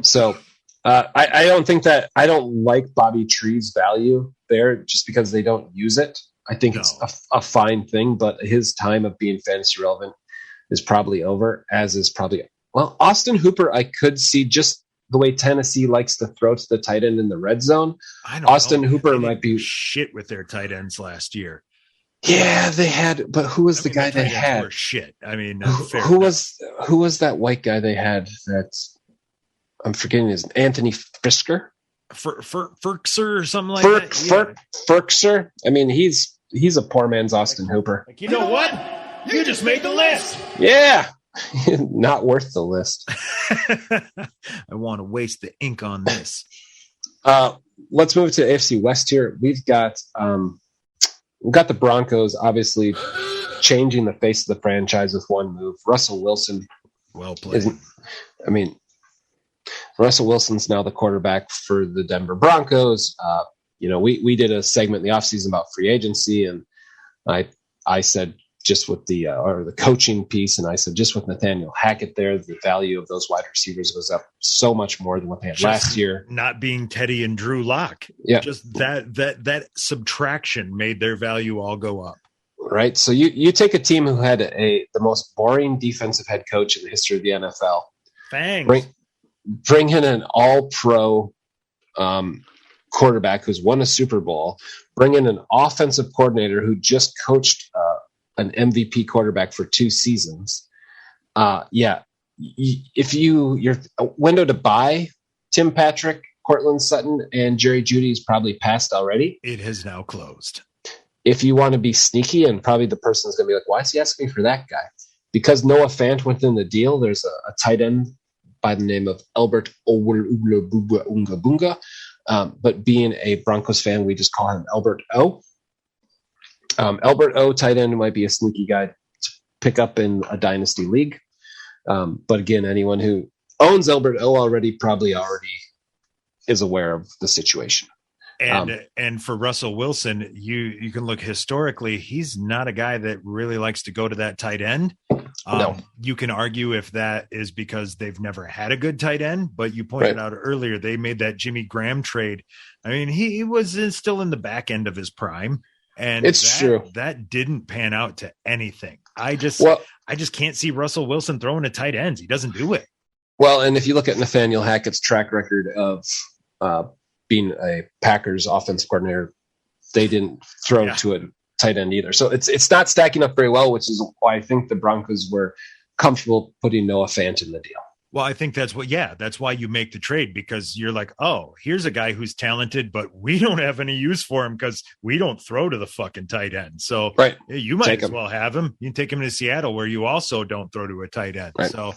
[SPEAKER 2] So I don't like Bobby Trees' value there just because they don't use it. I think it's a fine thing, but his time of being fantasy relevant is probably over, as is probably Austin Hooper. I could see just the way Tennessee likes to throw to the tight end in the red zone. Austin Hooper might be
[SPEAKER 3] shit with their tight ends last year.
[SPEAKER 2] Yeah, they had, but who was the guy they had?
[SPEAKER 3] Shit. I mean,
[SPEAKER 2] who was that white guy they had? I'm forgetting his Anthony Fisker,
[SPEAKER 3] Ferkser or something like that.
[SPEAKER 2] Ferkser. I mean, he's a poor man's Austin Hooper.
[SPEAKER 3] Like, you know what? You just made the list.
[SPEAKER 2] Yeah. Not worth the list.
[SPEAKER 3] I want to waste the ink on this.
[SPEAKER 2] Let's move to AFC West here. We've got the Broncos obviously changing the face of the franchise with one move. Russell Wilson.
[SPEAKER 3] Well played.
[SPEAKER 2] Russell Wilson's now the quarterback for the Denver Broncos. We did a segment in the offseason about free agency, and I said just with the coaching piece, and I said just with Nathaniel Hackett there, the value of those wide receivers was up so much more than what they had last year. Not
[SPEAKER 3] being Teddy and Drew Lock, just that subtraction made their value all go up.
[SPEAKER 2] Right. So you take a team who had the most boring defensive head coach in the history of the NFL.
[SPEAKER 3] Thanks.
[SPEAKER 2] Bring in an all-pro quarterback who's won a Super Bowl. Bring in an offensive coordinator who just coached an MVP quarterback for 2 seasons. If your window to buy Tim Patrick, Cortland Sutton, and Jerry Jeudy is probably passed already.
[SPEAKER 3] It has now closed.
[SPEAKER 2] If you want to be sneaky, and probably the person's going to be like, why is he asking for that guy? Because Noah Fant went in the deal. There's a tight end by the name of Albert Owulabunga. But being a Broncos fan, we just call him Albert O. Albert O, tight end, might be a sneaky guy to pick up in a dynasty league. But again, anyone who owns Albert O already is aware of the situation.
[SPEAKER 3] And for Russell Wilson, you can look historically, he's not a guy that really likes to go to that tight end.
[SPEAKER 2] No.
[SPEAKER 3] You can argue if that is because they've never had a good tight end, but you pointed out earlier, they made that Jimmy Graham trade. I mean, he was still in the back end of his prime, and
[SPEAKER 2] it's true
[SPEAKER 3] that didn't pan out to anything. I just can't see Russell Wilson throwing a tight ends. He doesn't do it.
[SPEAKER 2] Well, and if you look at Nathaniel Hackett's track record of being a Packers offensive coordinator, they didn't throw to a tight end either. So it's not stacking up very well, which is why I think the Broncos were comfortable putting Noah Fant in the deal.
[SPEAKER 3] Well, I think that's why you make the trade, because you're like, oh, here's a guy who's talented, but we don't have any use for him because we don't throw to the fucking tight end. So you might as well have him. You can take him to Seattle, where you also don't throw to a tight end.
[SPEAKER 2] Right.
[SPEAKER 3] So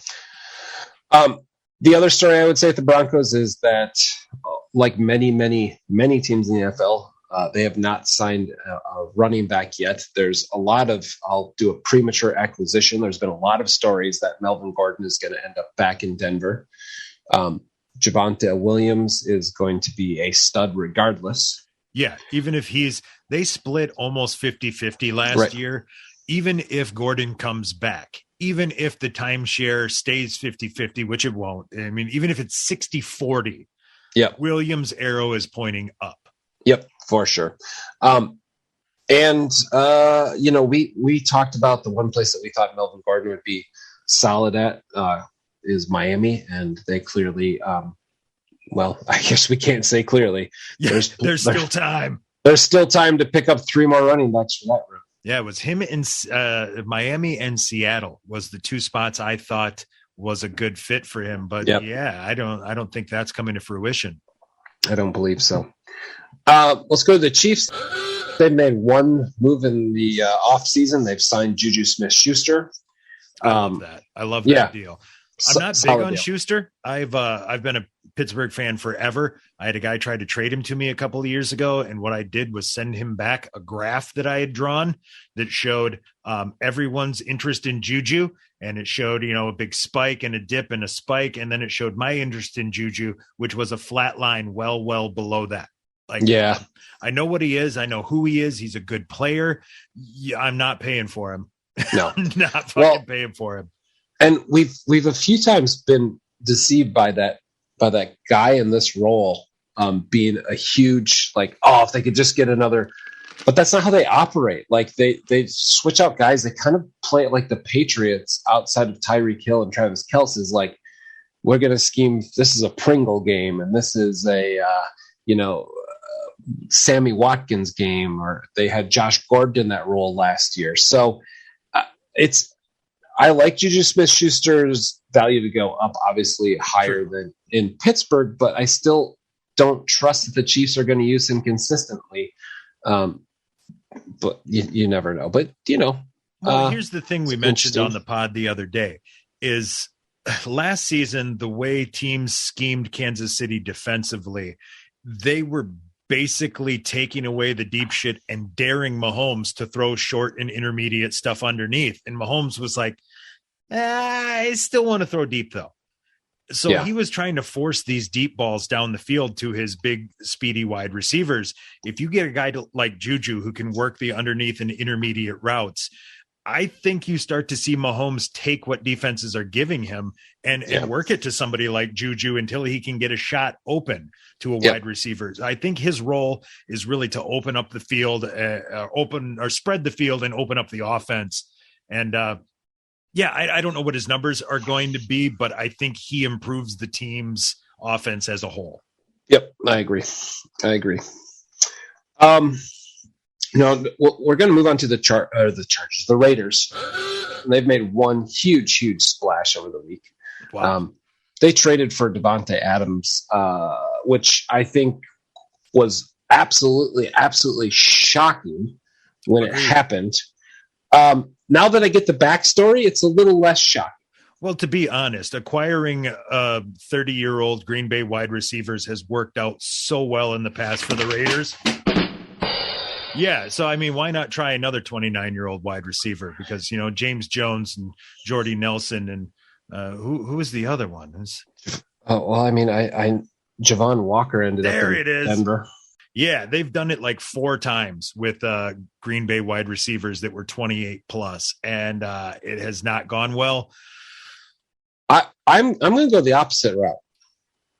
[SPEAKER 2] the other story I would say at the Broncos is that, like many, many, many teams in the NFL, they have not signed a running back yet. There's a lot of, I'll do a premature acquisition. There's been a lot of stories that Melvin Gordon is going to end up back in Denver. Javonte Williams is going to be a stud regardless.
[SPEAKER 3] Yeah, even if they split almost 50-50 last year. Even if Gordon comes back, even if the timeshare stays 50-50, which it won't. I mean, even if it's 60-40, Williams' arrow is pointing up.
[SPEAKER 2] Yep, for sure. We talked about the one place that we thought Melvin Gordon would be solid at is Miami, and they clearly, I guess we can't say clearly.
[SPEAKER 3] There's still time.
[SPEAKER 2] There's still time to pick up 3 more running backs for that room.
[SPEAKER 3] Yeah, it was him in Miami and Seattle was the 2 spots I thought was a good fit for him. But I don't think that's coming to fruition.
[SPEAKER 2] I don't believe so. Let's go to the Chiefs. They made one move in the offseason. They've signed Juju Smith-Schuster.
[SPEAKER 3] I love that. I love that deal. I'm not big on Schuster. I've been a Pittsburgh fan forever. I had a guy try to trade him to me a couple of years ago, and what I did was send him back a graph that I had drawn that showed everyone's interest in Juju, and it showed a big spike and a dip and a spike, and then it showed my interest in Juju, which was a flat line well below that. I know what he is. I know who he is. He's a good player. I'm not paying for him.
[SPEAKER 2] No,
[SPEAKER 3] I'm not fucking paying for him.
[SPEAKER 2] And we've a few times been deceived by that guy in this role being a huge, like, if they could just get another, but that's not how they operate. Like they switch out guys. They kind of play it like the Patriots outside of Tyreek Hill and Travis Kelce is like, we're going to scheme. This is a Pringle game. And this is a, Sammy Watkins game, or they had Josh Gordon in that role last year. So I like Juju Smith-Schuster's value to go up, obviously higher than in Pittsburgh, but I still don't trust that the Chiefs are going to use him consistently. But you never know. But,
[SPEAKER 3] here's the thing we mentioned on the pod the other day. is last season, the way teams schemed Kansas City defensively, they were basically taking away the deep shit and daring Mahomes to throw short and intermediate stuff underneath. And Mahomes was like, I still want to throw deep though. So he was trying to force these deep balls down the field to his big, speedy wide receivers. If you get a guy like Juju who can work the underneath and intermediate routes, I think you start to see Mahomes take what defenses are giving him and work it to somebody like Juju until he can get a shot open to a wide receiver. I think his role is really to open up the field, spread the field and open up the offense. And I don't know what his numbers are going to be, but I think he improves the team's offense as a whole.
[SPEAKER 2] Yep, I agree. We're going to move on to the Chargers, the Raiders. They've made one huge splash over the week.
[SPEAKER 3] Wow.
[SPEAKER 2] They traded for Davante Adams, which I think was absolutely shocking when it happened. Now that I get the backstory, it's a little less shocking.
[SPEAKER 3] Well, to be honest, acquiring 30-year-old Green Bay wide receivers has worked out so well in the past for the Raiders. Yeah, so I mean, why not try another 29-year-old wide receiver? Because James Jones and Jordy Nelson and who was the other one?
[SPEAKER 2] Javon Walker ended up in Denver.
[SPEAKER 3] Yeah, they've done it like 4 times with Green Bay wide receivers that were 28 plus, and it has not gone well.
[SPEAKER 2] I'm going to go the opposite route.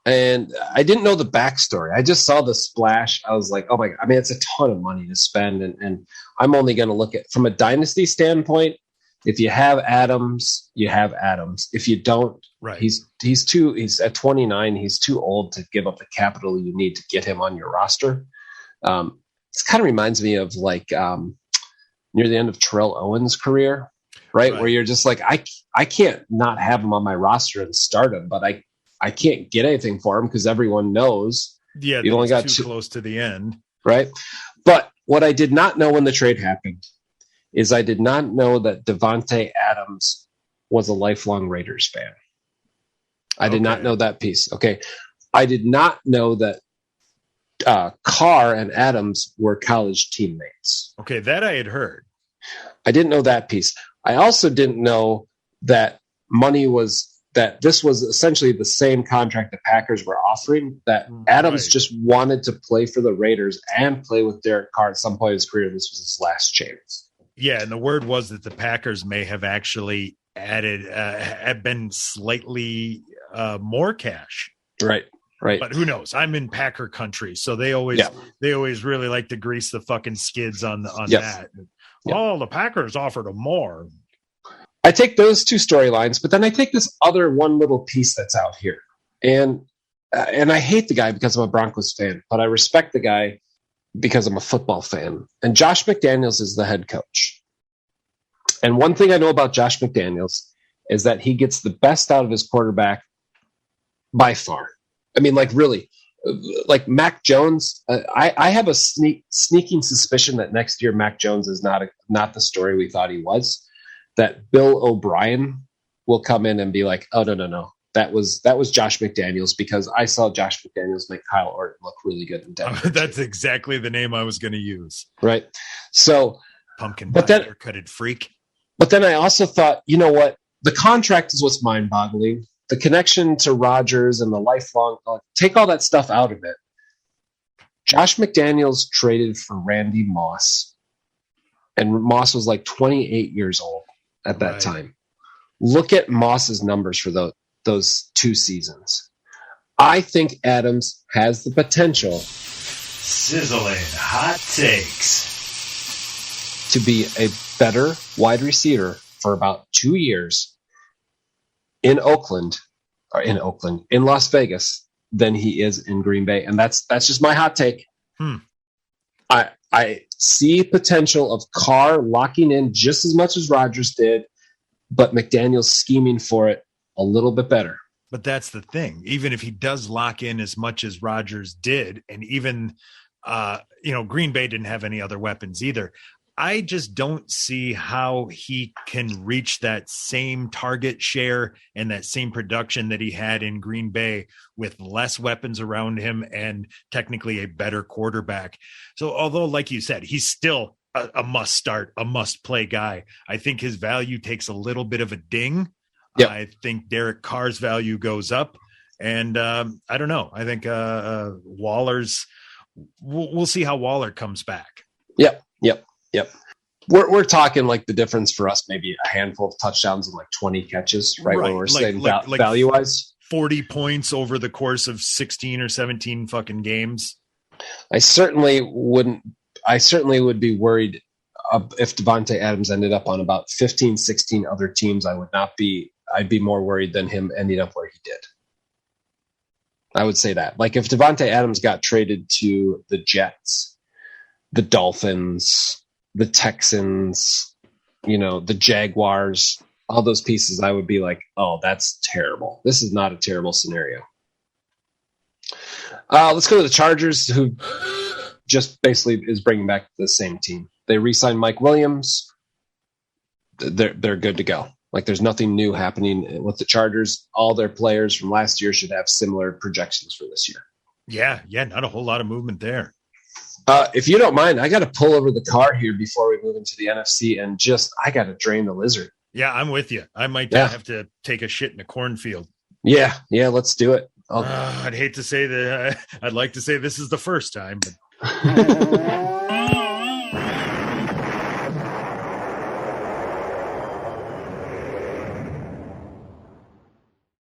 [SPEAKER 2] And I didn't know the backstory. I just saw the splash. I was like, oh my God. I mean, it's a ton of money to spend. And I'm only going to look at from a dynasty standpoint. If you have Adams, you have Adams. If you don't,
[SPEAKER 3] right.
[SPEAKER 2] He's at 29. He's too old to give up the capital you need to get him on your roster. This kind of reminds me of like near the end of Terrell Owens' career, right? Where you're just like, I can't not have him on my roster and start him, but I can't get anything for him because everyone knows.
[SPEAKER 3] Yeah,
[SPEAKER 2] you only got
[SPEAKER 3] too close to the end.
[SPEAKER 2] Right. But what I did not know when the trade happened is I did not know that Davante Adams was a lifelong Raiders fan. I did not know that piece. Okay. I did not know that Carr and Adams were college teammates.
[SPEAKER 3] Okay, that I had heard.
[SPEAKER 2] I didn't know that piece. I also didn't know that that this was essentially the same contract the Packers were offering, that Adams just wanted to play for the Raiders and play with Derek Carr at some point in his career. This was his last chance.
[SPEAKER 3] Yeah, and the word was that the Packers may have actually had been slightly more cash.
[SPEAKER 2] Right.
[SPEAKER 3] But who knows? I'm in Packer country, so they always really like to grease the fucking skids on that. Yep. Oh, the Packers offered him more.
[SPEAKER 2] I take those 2 storylines, but then I take this other one little piece that's out here. And I hate the guy because I'm a Broncos fan, but I respect the guy because I'm a football fan. And Josh McDaniels is the head coach. And one thing I know about Josh McDaniels is that he gets the best out of his quarterback by far. I mean, like really, like Mac Jones, I have a sneaking suspicion that next year Mac Jones is not the story we thought he was. That Bill O'Brien will come in and be like, oh, no. That was Josh McDaniels because I saw Josh McDaniels make Kyle Orton look really good in Denver.
[SPEAKER 3] That's exactly the name I was going to use.
[SPEAKER 2] Right. So
[SPEAKER 3] pumpkin pie haircutted freak.
[SPEAKER 2] But then I also thought, you know what? The contract is what's mind-boggling. The connection to Rodgers and the lifelong, take all that stuff out of it. Josh McDaniels traded for Randy Moss. And Moss was like 28 years old at that time. Look at Moss's numbers for those 2 seasons. I think Adams has the potential.
[SPEAKER 3] Sizzling hot takes.
[SPEAKER 2] To be a better wide receiver for about 2 years in Las Vegas than he is in Green Bay. And that's just my hot take. I see potential of Carr locking in just as much as Rodgers did, but McDaniel's scheming for it a little bit better.
[SPEAKER 3] But that's the thing. Even if he does lock in as much as Rodgers did, and even Green Bay didn't have any other weapons either, I just don't see how he can reach that same target share and that same production that he had in Green Bay with less weapons around him and technically a better quarterback. So although, like you said, he's still a must start, a must play guy, I think his value takes a little bit of a ding. Yep. I think Derek Carr's value goes up. And I don't know. I think Waller's, we'll see how Waller comes back.
[SPEAKER 2] Yep. We're talking like the difference for us, maybe a handful of touchdowns and like 20 catches, right? When we're saying value wise,
[SPEAKER 3] 40 points over the course of 16 or 17 fucking games.
[SPEAKER 2] I certainly would be worried if Devontae Adams ended up on about 15, 16 other teams. I'd be more worried than him ending up where he did. I would say that. Like if Devontae Adams got traded to the Jets, the Dolphins, the Texans, the Jaguars, all those pieces, I would be like, oh, that's terrible. This is not a terrible scenario. Let's go to the Chargers, who just basically is bringing back the same team. They re-signed Mike Williams. They're good to go. Like there's nothing new happening with the Chargers. All their players from last year should have similar projections for this year.
[SPEAKER 3] Yeah, not a whole lot of movement there.
[SPEAKER 2] If you don't mind, I got to pull over the car here before we move into the NFC and I got to drain the lizard.
[SPEAKER 3] Yeah, I'm with you. I might have to take a shit in a cornfield.
[SPEAKER 2] Yeah, let's do it.
[SPEAKER 3] I'd hate to say that. I'd like to say this is the first time, but